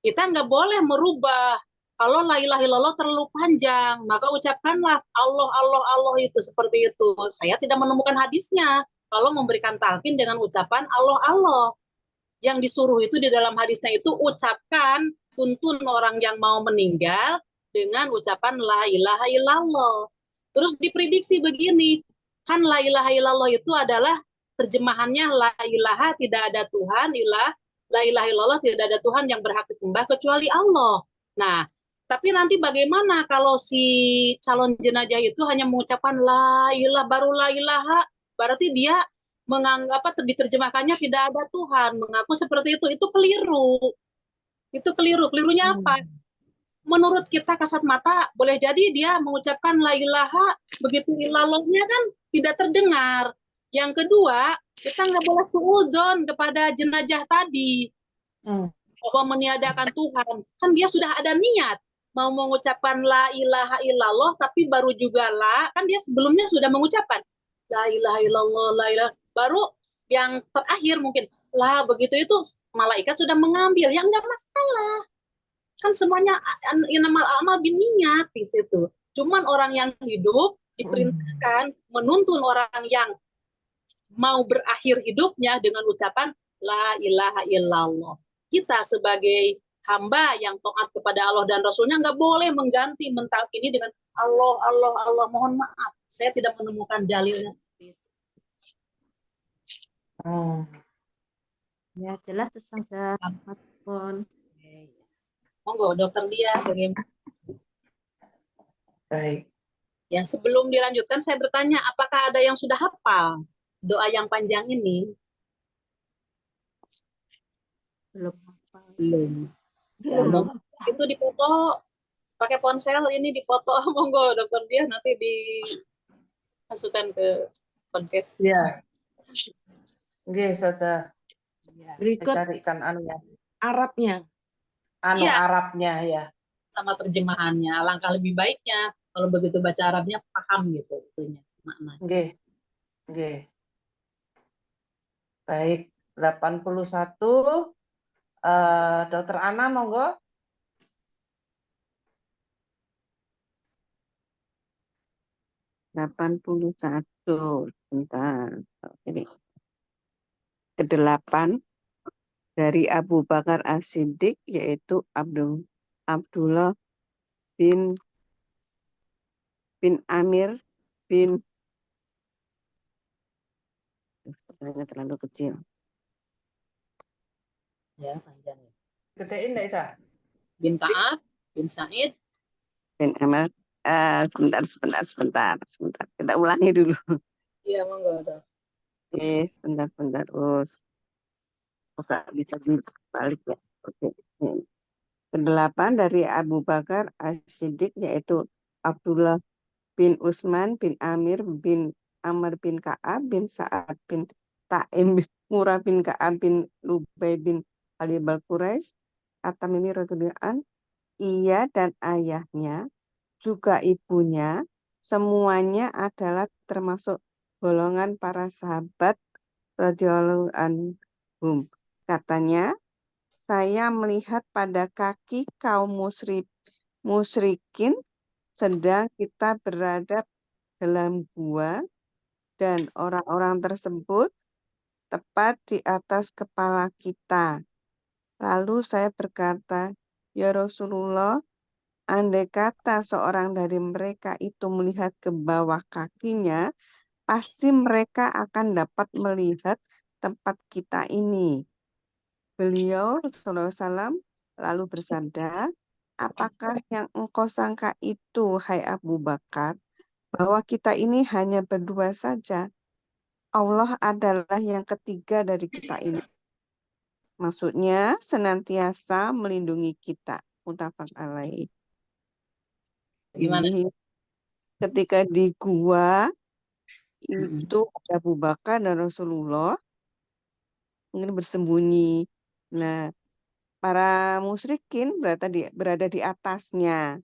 Kita nggak boleh merubah. Kalau la ilaha illallah terlalu panjang, maka ucapkanlah Allah, Allah, Allah itu seperti itu. Saya tidak menemukan hadisnya. Kalau memberikan talqin dengan ucapan Allah, Allah. Yang disuruh itu di dalam hadisnya itu ucapkan, tuntun orang yang mau meninggal dengan ucapan la ilaha illallah. Terus diprediksi begini, kan la ilaha illallah itu adalah terjemahannya la ilaha tidak ada Tuhan, la ilaha illallah tidak ada Tuhan yang berhak disembah kecuali Allah. Nah, tapi nanti bagaimana kalau si calon jenazah itu hanya mengucapkan la ilaha, baru la ilaha, berarti dia menganggap diterjemahkannya tidak ada Tuhan, mengaku seperti itu keliru. Itu keliru. Kelirunya apa? Menurut kita kasat mata boleh jadi dia mengucapkan la ilaha, begitu ilallahnya kan tidak terdengar. Yang kedua, kita nggak boleh suudzon kepada jenazah tadi bahwa meniadakan Tuhan. Kan dia sudah ada niat mau mengucapkan la ilaha illallah, tapi baru juga la, kan dia sebelumnya sudah mengucapkan la ilaha illallah, la ilaha. Baru yang terakhir mungkin lah, begitu itu malaikat sudah mengambil, yang nggak masalah. Kan semuanya inamal amal binniat di situ. Cuman orang yang hidup diperintahkan menuntun orang yang mau berakhir hidupnya dengan ucapan la ilaha illallah. Kita sebagai hamba yang taat kepada Allah dan Rasulnya nggak boleh mengganti mentalkini dengan Allah, Allah, Allah. Mohon maaf, saya tidak menemukan dalilnya seperti itu. Ya, jelas Ustazah. Monggo, Dokter Dia, bagaimana? Baik. Ya, sebelum dilanjutkan saya bertanya, apakah ada yang sudah hafal doa yang panjang ini? Belum hafal. Belum. Itu dipoto pakai ponsel, ini dipoto. Monggo, Dokter Dia, nanti dimasukkan ke podcast. Ya. Oke, sudah. Berikut Carikan anunya. Arabnya. Iya. Arabnya ya. Sama terjemahannya. Alangkah lebih baiknya kalau begitu baca Arabnya paham gitu itunya maknanya. Oke. Nggih. Baik, 81. Dokter Ana, monggo. Sebentar. Ini ke-8 dari Abu Bakar As-Siddiq, yaitu Abdullah bin Amir bin, pertanyaannya terlalu kecil. Ya, panjang. Gedein enggak, Isa? Bin Ka'ab, bin Sa'id, Bin Amir, sebentar. Kita ulangi dulu. iya monggo Dok. Sebentar. Oke, bisa dibalik ya. Oke. Ke-8 dari Abu Bakar As-Siddiq, yaitu Abdullah bin Utsman bin Amir bin Amr bin Ka'ab bin Sa'ad bin Ta'im bin Murrah bin Ka'ab bin Lubay bin Alibal Quraisy At-Tamimi radhiyallahu an, ia dan ayahnya juga ibunya semuanya adalah termasuk golongan para sahabat radhiyallahu anhum. Katanya, saya melihat pada kaki kaum musyrikin sedang kita berada dalam gua dan orang-orang tersebut tepat di atas kepala kita. Lalu saya berkata, ya Rasulullah, andai kata seorang dari mereka itu melihat ke bawah kakinya, pasti mereka akan dapat melihat tempat kita ini. Beliau Rasulullah SAW lalu bersabda, apakah yang engkau sangka itu, hai Abu Bakar, bahwa kita ini hanya berdua saja? Allah adalah yang ketiga dari kita ini. Maksudnya senantiasa melindungi kita. Muttafaq alaih. Gimana? Jadi ketika di gua itu ada Abu Bakar dan Rasulullah mungkin bersembunyi. Nah, para musyrikin berada di atasnya.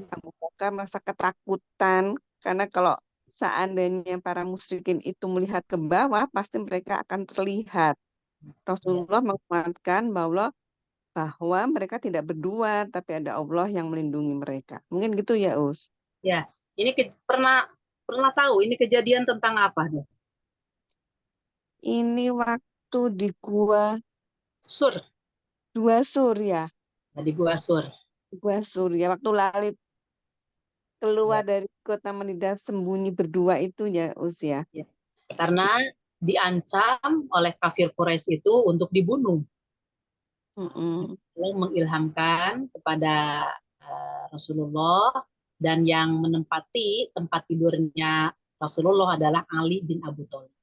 Abu Bakar merasa ketakutan karena kalau seandainya para musyrikin itu melihat ke bawah, pasti mereka akan terlihat. Rasulullah menguatkan bahwa mereka tidak berdua, tapi ada Allah yang melindungi mereka. Mungkin gitu ya, Us? Ya, ini pernah tahu ini kejadian tentang apa, Dok? Ini waktu di Gua Sur. Sur ya. Di Gua Sur. Gua Sur ya, waktu Lalit keluar dari kota Madinah sembunyi berdua itu ya, Us ya. Karena diancam oleh kafir Quraisy itu untuk dibunuh. Allah mengilhamkan kepada Rasulullah, dan yang menempati tempat tidurnya Rasulullah adalah Ali bin Abu Thalib.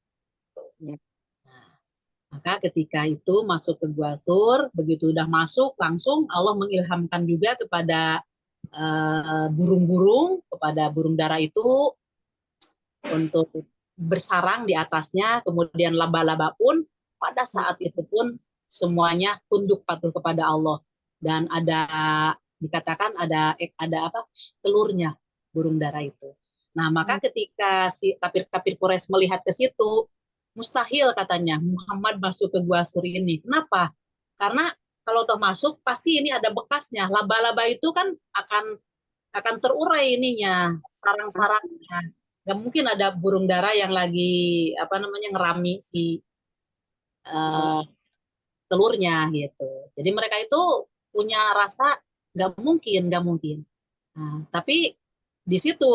Nah, maka ketika itu masuk ke Gua Sur, begitu udah masuk langsung Allah mengilhamkan juga kepada burung-burung, kepada burung dara itu untuk bersarang di atasnya, kemudian laba-laba pun pada saat itu pun semuanya tunduk patuh kepada Allah, dan dikatakan ada telurnya burung dara itu. Nah, maka ketika si kafir Quraisy melihat ke situ, mustahil katanya Muhammad masuk ke Gua Sur ini. Kenapa? Karena kalau toh masuk pasti ini ada bekasnya. Laba-laba itu kan akan terurai ininya, sarang-sarangnya. Nggak mungkin ada burung dara yang lagi ngerami si telurnya gitu. Jadi mereka itu punya rasa nggak mungkin. Nah, tapi di situ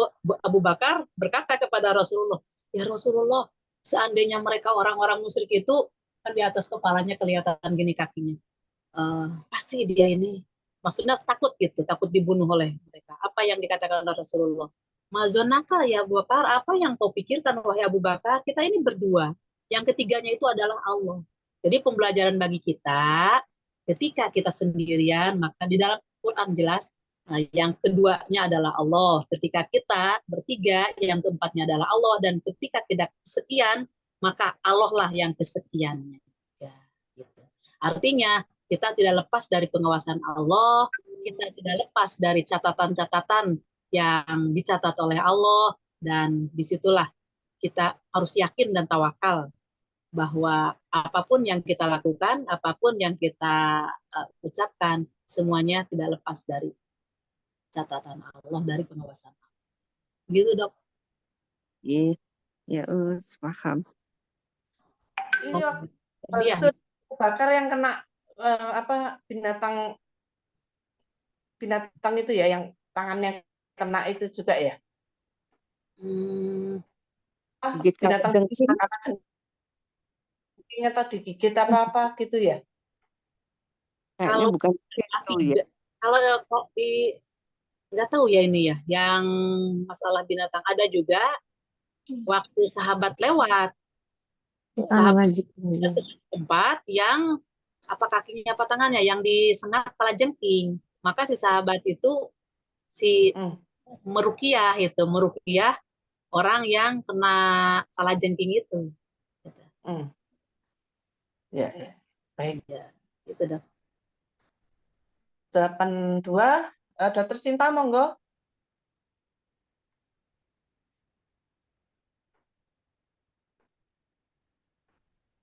Abu Bakar berkata kepada Rasulullah, ya Rasulullah, seandainya mereka orang-orang musyrik itu kan di atas kepalanya kelihatan gini kakinya, pasti dia ini, maksudnya takut gitu, takut dibunuh oleh mereka. Apa yang dikatakan oleh Rasulullah? Mazonaka ya Abu Bakar, apa yang kau pikirkan wahai Abu Bakar? Kita ini berdua, yang ketiganya itu adalah Allah. Jadi pembelajaran bagi kita, ketika kita sendirian, maka di dalam Quran jelas, yang keduanya adalah Allah. Ketika kita bertiga, yang keempatnya adalah Allah. Dan ketika tidak kesekian, maka Allah lah yang kesekiannya. Ya, gitu. Artinya, kita tidak lepas dari pengawasan Allah, kita tidak lepas dari catatan-catatan yang dicatat oleh Allah, dan disitulah kita harus yakin dan tawakal bahwa apapun yang kita lakukan, apapun yang kita ucapkan, semuanya tidak lepas dari catatan Allah, dari pengawasan Allah. Gitu, Dok. Iya, ya Us, paham. Ini waktu Iya. bakar yang kena binatang itu ya, yang tangannya kena itu juga ya? Gigit Binatang kalajengking. jengking atau digigit apa gitu ya? Kayaknya Kalau bukan itu ya. kalau kopi nggak tahu ya ini ya, yang masalah binatang ada juga waktu sahabat lewat, sahabat ke tempat yang apa kakinya apa tangannya yang disengat kalajengking, maka si sahabat itu meruqyah orang yang kena kalajengking itu. Ya, baik. Ya, itu Dok. 82, Dokter Sinta monggo.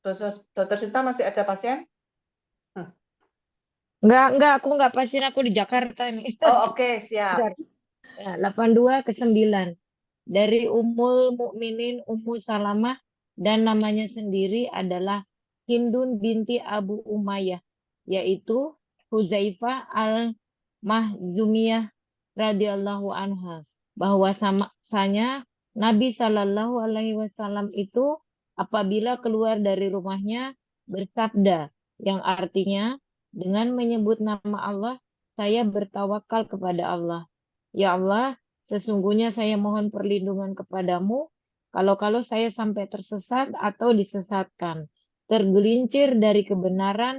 Dokter Sinta masih ada pasien? Enggak, aku enggak pasien, aku di Jakarta nih. Oh, oke, siap. Ya, 82 ke 9. Dari Ummul Mukminin Ummu Salamah dan namanya sendiri adalah Hindun binti Abu Umayyah, yaitu Huzaifah al-Mahzumiyah radhiyallahu anha, bahwasanya Nabi Shallallahu alaihi wasallam itu apabila keluar dari rumahnya bersabda, yang artinya dengan menyebut nama Allah saya bertawakal kepada Allah. Ya Allah, sesungguhnya saya mohon perlindungan kepadamu kalau saya sampai tersesat atau disesatkan, tergelincir dari kebenaran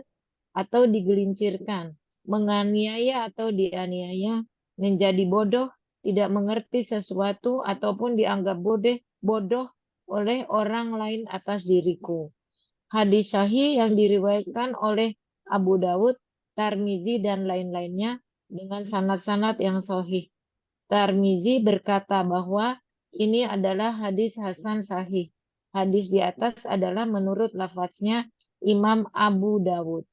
atau digelincirkan, menganiaya atau dianiaya, menjadi bodoh, tidak mengerti sesuatu ataupun dianggap bodoh oleh orang lain atas diriku. Hadis sahih yang diriwayatkan oleh Abu Dawud, Tirmizi dan lain-lainnya dengan sanad-sanad yang sahih. Tirmizi berkata bahwa ini adalah hadis hasan sahih. Hadis di atas adalah menurut lafaznya Imam Abu Dawud.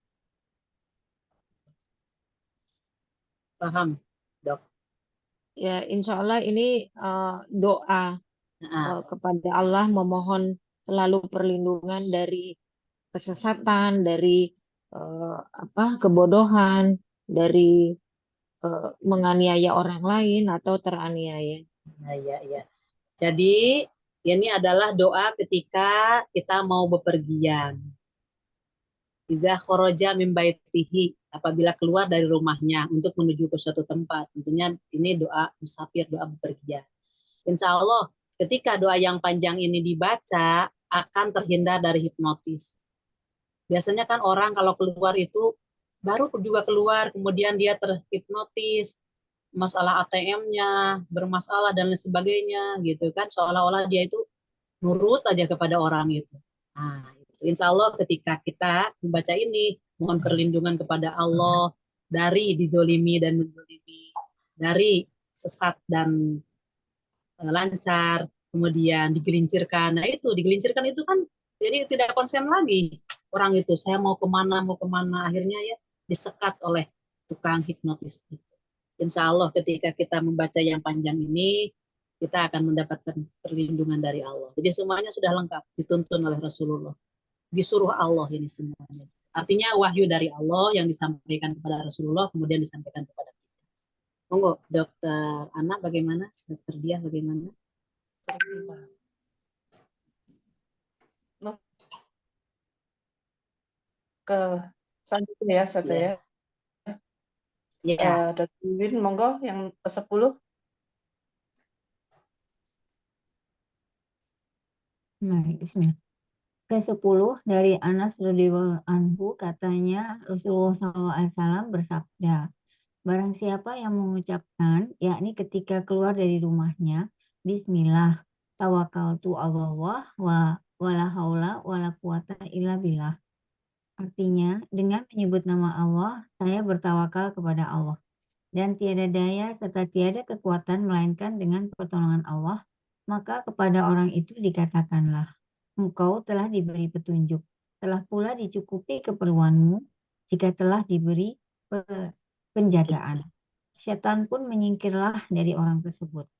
Paham, Dok. Ya, insya Allah ini doa kepada Allah, memohon selalu perlindungan dari kesesatan, dari kebodohan, dari menganiaya orang lain atau teraniaya. Nah, ya. Jadi ini adalah doa ketika kita mau bepergian. Iza kharaja min baitihi, apabila keluar dari rumahnya untuk menuju ke suatu tempat. Tentunya ini doa musafir, doa bepergian. Insya Allah ketika doa yang panjang ini dibaca akan terhindar dari hipnotis. Biasanya kan orang kalau keluar itu baru juga keluar, kemudian dia terhipnotis, masalah ATM-nya bermasalah dan lain sebagainya gitu kan, seolah-olah dia itu nurut aja kepada orang itu. Nah, insya Allah ketika kita membaca ini, mohon perlindungan kepada Allah dari dijolimi dan menjolimi, dari sesat dan lancar, kemudian digelincirkan. Nah itu, digelincirkan itu kan jadi tidak konsen lagi orang itu, saya mau kemana, akhirnya ya disekat oleh tukang hipnotis itu. Insya Allah ketika kita membaca yang panjang ini, kita akan mendapatkan perlindungan dari Allah. Jadi semuanya sudah lengkap, dituntun oleh Rasulullah. Disuruh Allah ini semuanya. Artinya wahyu dari Allah yang disampaikan kepada Rasulullah, kemudian disampaikan kepada kita. Monggo, Dokter Ana bagaimana? Dokter Dia bagaimana? Ke selanjutnya ya saja ya. Dokter Win, monggo yang ke-10. Bismillah. Ke-10 dari Anas radhiyallahu anhu, katanya Rasulullah SAW bersabda, barang siapa yang mengucapkan, yakni ketika keluar dari rumahnya, Bismillah, tawakkaltu Allah wala haula wala quwata illa billah. Artinya, dengan menyebut nama Allah, saya bertawakal kepada Allah. Dan tiada daya serta tiada kekuatan melainkan dengan pertolongan Allah. Maka kepada orang itu dikatakanlah, engkau telah diberi petunjuk, telah pula dicukupi keperluanmu jika telah diberi penjagaan. Setan pun menyingkirlah dari orang tersebut.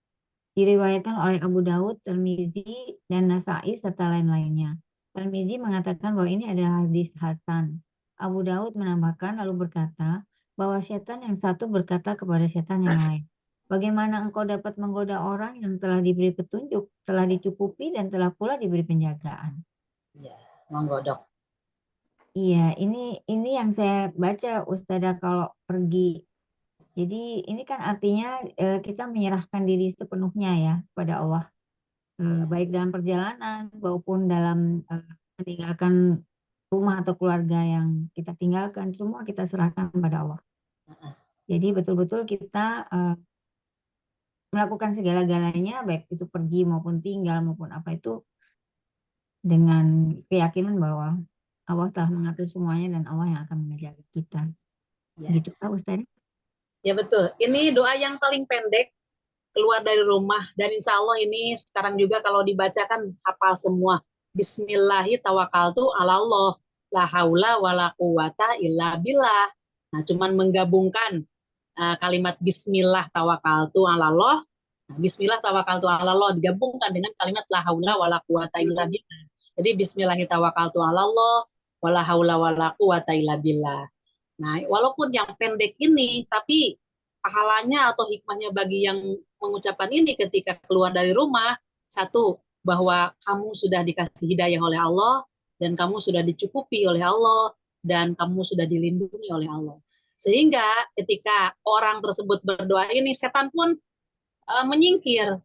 Diriwayatkan oleh Abu Daud, Tirmizi, dan Nasai serta lain-lainnya. Tirmizi mengatakan bahwa ini adalah hadis hasan. Abu Daud menambahkan lalu berkata bahwa setan yang satu berkata kepada setan yang lain, bagaimana engkau dapat menggoda orang yang telah diberi petunjuk, telah dicukupi, dan telah pula diberi penjagaan? Ya, menggodok. Iya, ini yang saya baca Ustazah kalau pergi. Jadi ini kan artinya kita menyerahkan diri sepenuhnya ya kepada Allah, baik dalam perjalanan maupun dalam meninggalkan rumah atau keluarga yang kita tinggalkan, semua kita serahkan kepada Allah. Jadi betul-betul kita melakukan segala-galanya, baik itu pergi maupun tinggal maupun apa itu, dengan keyakinan bahwa Allah telah mengatur semuanya dan Allah yang akan menjaga kita. Ya. Gitu Pak Ustaz. Ya betul. Ini doa yang paling pendek, keluar dari rumah, dan insya Allah ini sekarang juga kalau dibacakan hafal semua. Bismillahi tawakkaltu ala Allah, la haula wala quwata illa billah. Nah, cuman menggabungkan kalimat Bismillah tawakkaltu ala Allah. Nah, Bismillah tawakkaltu ala Allah digabungkan dengan kalimat la haula wala quwata illa billah. Jadi Bismillahi tawakkaltu ala Allah, wala haula wala quwata illa billah. Nah, walaupun yang pendek ini, tapi pahalanya atau hikmahnya bagi yang mengucapkan ini ketika keluar dari rumah, satu, bahwa kamu sudah dikasih hidayah oleh Allah, dan kamu sudah dicukupi oleh Allah, dan kamu sudah dilindungi oleh Allah. Sehingga ketika orang tersebut berdoa ini, setan pun menyingkir.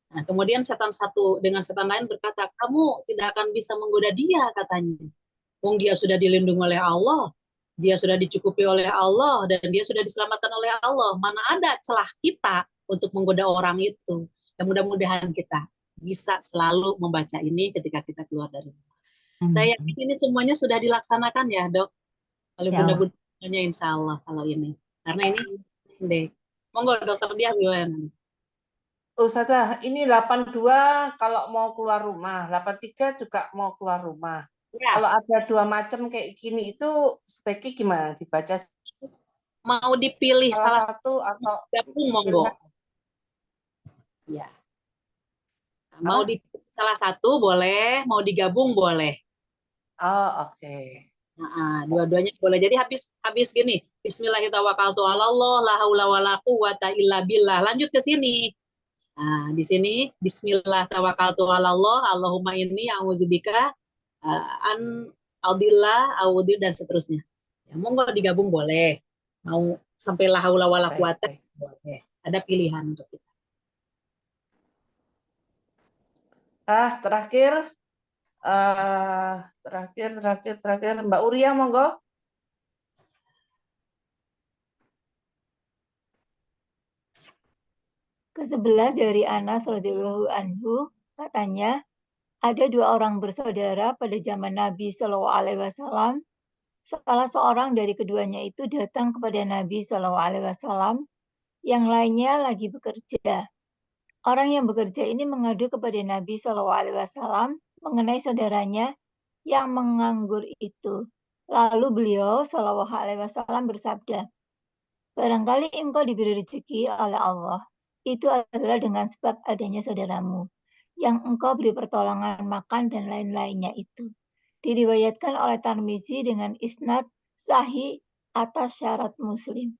Nah, kemudian setan satu dengan setan lain berkata, kamu tidak akan bisa menggoda dia, katanya. Wong dia sudah dilindungi oleh Allah, dia sudah dicukupi oleh Allah, dan dia sudah diselamatkan oleh Allah. Mana ada celah kita untuk menggoda orang itu. Dan mudah-mudahan kita bisa selalu membaca ini ketika kita keluar dari rumah. Saya yakin ini semuanya sudah dilaksanakan ya, Dok. Oleh bunda-bundanya insya Allah kalau ini. Karena ini pendek. Monggo Dokter Diah gimana? Ustazah, ini 82 kalau mau keluar rumah, 83 juga mau keluar rumah. Ya. Kalau ada dua macam kayak gini itu sebaiknya gimana dibaca? Mau dipilih salah satu atau gabung monggo. Ya. Mau dipilih salah satu boleh, mau digabung boleh. Oh, oke. Nah, dua-duanya boleh. Jadi habis gini, Bismillahirrahmanirrahim, la haula wala quwata illa billah. Lanjut ke sini. Nah, di sini Bismillah tawakkaltu 'ala Allah, Allahumma inni a'udzubika an audillah, audil, dan seterusnya. Ya, monggo digabung boleh. Mau sampai la haula wala quwata boleh. Ada pilihan untuk kita. Terakhir Mbak Uria monggo. Ke-11 dari Anas radhiyallahu anhu, katanya, ada dua orang bersaudara pada zaman Nabi Shallallahu Alaihi Wasallam. Salah seorang dari keduanya itu datang kepada Nabi Shallallahu Alaihi Wasallam, yang lainnya lagi bekerja. Orang yang bekerja ini mengadu kepada Nabi Shallallahu Alaihi Wasallam mengenai saudaranya yang menganggur itu. Lalu beliau Shallallahu Alaihi Wasallam bersabda, barangkali engkau diberi rezeki oleh Allah. Itu adalah dengan sebab adanya saudaramu, yang engkau beri pertolongan makan dan lain-lainnya itu. Diriwayatkan oleh Tirmizi dengan isnad sahih atas syarat Muslim.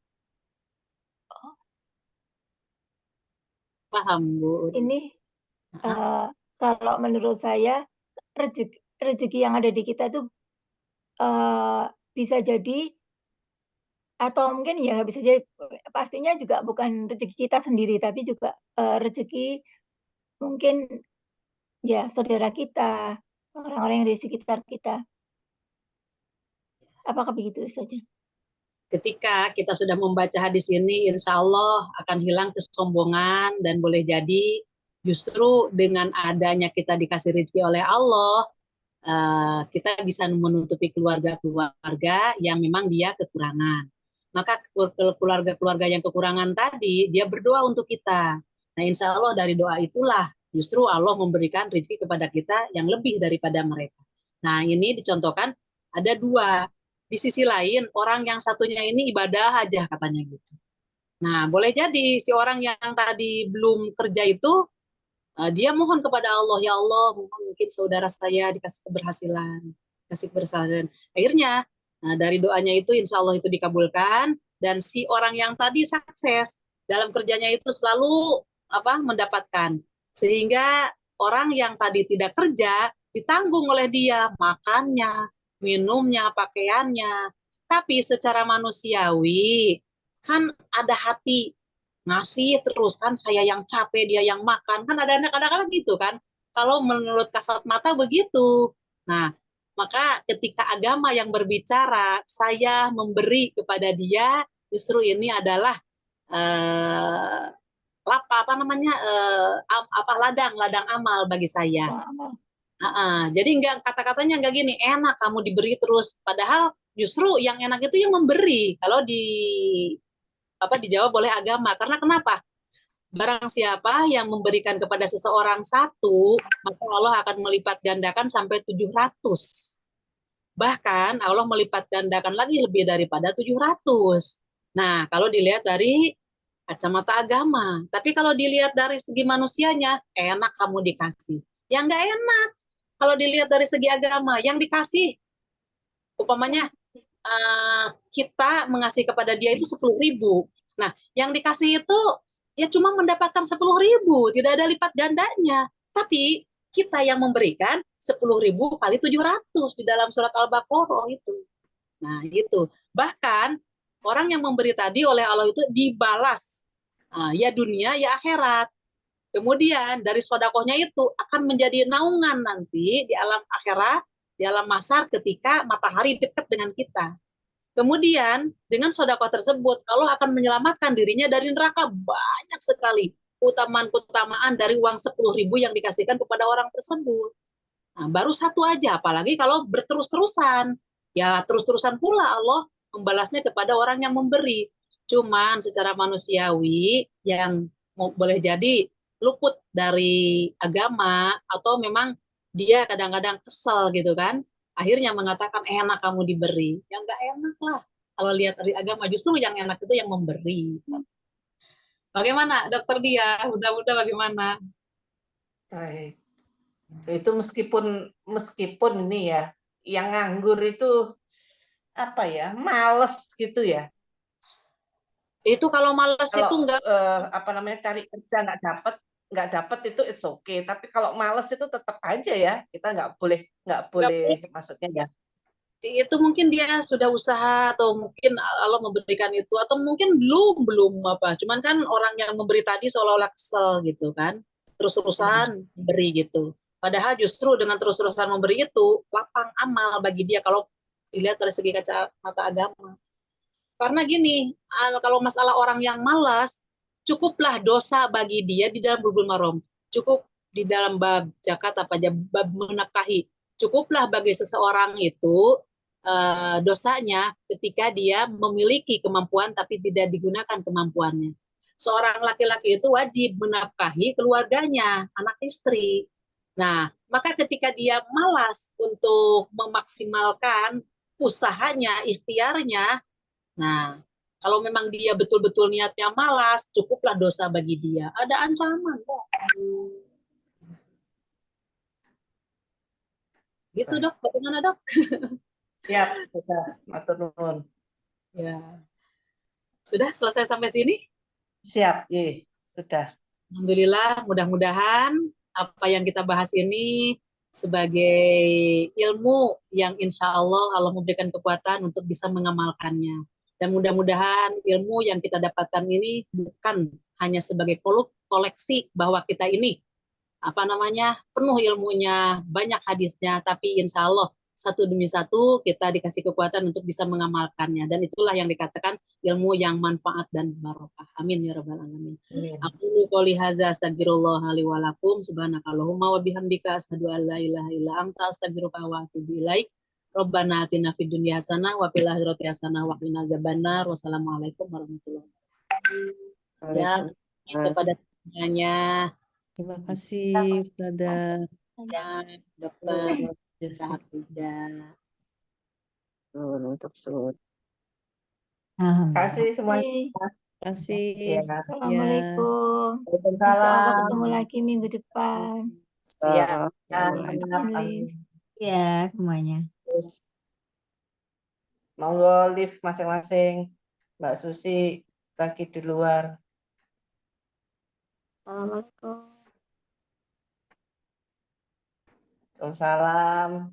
Paham, Bu. Ini kalau menurut saya rezeki yang ada di kita itu bisa jadi, atau mungkin ya bisa jadi, pastinya juga bukan rezeki kita sendiri, tapi juga rezeki mungkin ya saudara kita, orang-orang yang di sekitar kita. Apakah begitu saja? Ketika kita sudah membaca hadis ini, insya Allah akan hilang kesombongan, dan boleh jadi justru dengan adanya kita dikasih rezeki oleh Allah, kita bisa menutupi keluarga-keluarga yang memang dia kekurangan. Maka keluarga-keluarga yang kekurangan tadi, dia berdoa untuk kita. Nah, insya Allah dari doa itulah justru Allah memberikan rezeki kepada kita yang lebih daripada mereka. Nah, ini dicontohkan ada dua. Di sisi lain, orang yang satunya ini ibadah aja katanya gitu. Nah, boleh jadi si orang yang tadi belum kerja itu, dia mohon kepada Allah, ya Allah, mohon mungkin saudara saya dikasih keberhasilan, kasih keberhasilan. Akhirnya, dari doanya itu insya Allah itu dikabulkan, dan si orang yang tadi sukses dalam kerjanya itu selalu mendapatkan. Sehingga orang yang tadi tidak kerja, ditanggung oleh dia, makannya, minumnya, pakaiannya. Tapi secara manusiawi, kan ada hati ngasih terus kan, saya yang capek, dia yang makan. Kan ada kadang-kadang gitu kan. Kalau menurut kasat mata begitu. Nah, maka ketika agama yang berbicara, saya memberi kepada dia, justru ini adalah ladang amal bagi saya. Jadi enggak, kata-katanya enggak gini, enak kamu diberi terus. Padahal justru yang enak itu yang memberi. Kalau dijawab oleh agama. Karena kenapa? Barang siapa yang memberikan kepada seseorang satu, maka Allah akan melipat gandakan sampai 700. Bahkan Allah melipat gandakan lagi lebih daripada 700. Nah, kalau dilihat dari kacamata agama. Tapi kalau dilihat dari segi manusianya, enak kamu dikasih. Yang enggak enak. Kalau dilihat dari segi agama, yang dikasih, umpamanya kita mengasih kepada dia itu 10.000. Nah, yang dikasih itu ya cuma mendapatkan 10.000, tidak ada lipat gandanya. Tapi kita yang memberikan 10.000 kali 700 di dalam surat Al-Baqarah itu. Nah, itu. Bahkan orang yang memberi tadi oleh Allah itu dibalas. Ya dunia, ya akhirat. Kemudian dari sodakohnya itu akan menjadi naungan nanti di alam akhirat, di alam mahsyar ketika matahari dekat dengan kita. Kemudian dengan sodakoh tersebut Allah akan menyelamatkan dirinya dari neraka. Banyak sekali keutamaan dari uang 10.000 yang dikasihkan kepada orang tersebut. Nah, baru satu aja, apalagi kalau berterus-terusan. Ya terus-terusan pula Allah membalasnya kepada orang yang memberi. Cuman secara manusiawi yang boleh jadi luput dari agama, atau memang dia kadang-kadang kesel gitu kan, akhirnya mengatakan enak kamu diberi. Ya enggak enak lah. Kalau lihat dari agama, justru yang enak itu yang memberi. Bagaimana Dokter Dia? Udah bagaimana? Baik. Itu meskipun ini ya, yang nganggur itu males gitu ya. Itu kalau males itu Kalau enggak cari kerja nggak dapat itu it's okay. Tapi kalau males itu tetap aja ya, kita nggak boleh maksudnya ya. Itu mungkin dia sudah usaha, atau mungkin Allah memberikan itu, atau mungkin belum cuman kan orang yang memberi tadi seolah-olah kesel gitu kan, terus-terusan memberi gitu. Padahal justru dengan terus-terusan memberi itu lapang amal bagi dia kalau dilihat dari segi kacamata agama. Karena gini, kalau masalah orang yang malas, cukuplah dosa bagi dia di dalam Bulughul Maram. Cukup di dalam bab zakat bab menafkahi. Cukuplah bagi seseorang itu dosanya ketika dia memiliki kemampuan tapi tidak digunakan kemampuannya. Seorang laki-laki itu wajib menafkahi keluarganya, anak istri. Nah, maka ketika dia malas untuk memaksimalkan usahanya, ikhtiarnya, nah, kalau memang dia betul-betul niatnya malas, cukuplah dosa bagi dia. Ada ancaman kok. Gitu Dok, bagaimana Dok? Siap, sudah. Matur nuwun. Ya. Sudah selesai sampai sini? Siap, sudah. Alhamdulillah, mudah-mudahan apa yang kita bahas ini sebagai ilmu yang insya Allah memberikan kekuatan untuk bisa mengamalkannya. Dan mudah-mudahan ilmu yang kita dapatkan ini bukan hanya sebagai koleksi bahwa kita ini penuh ilmunya, banyak hadisnya, tapi insya Allah satu demi satu kita dikasih kekuatan untuk bisa mengamalkannya. Dan itulah yang dikatakan ilmu yang manfaat dan barokah. Amin ya rabbal alamin. Aku qouli hadza astagfirullah li wa lakum subhanakallahumma wa bihamdika asyhadu an la ilaha illa anta astaghfiruka wa atubu ilaik. Rabbana atina fid dunya hasanah wa fil akhirati hasanah wa qina adzabannar. Wassalamualaikum warahmatullahi wabarakatuh. Ya, itu pada semuanya. Terima kasih Ustazah. Ya, dokter, Yes. sehat juga. Untuk sud. Alhamdulillah. Kasih semuanya. Terima Terima kasih. Ya. Ya. Assalamualaikum. Insya Allah Waalaikumsalam. ketemu lagi minggu depan. Siap. Liv. Ya, semuanya. Terus, monggo live masing-masing. Mbak Susi lagi di luar. Assalamualaikum. Waalaikumsalam.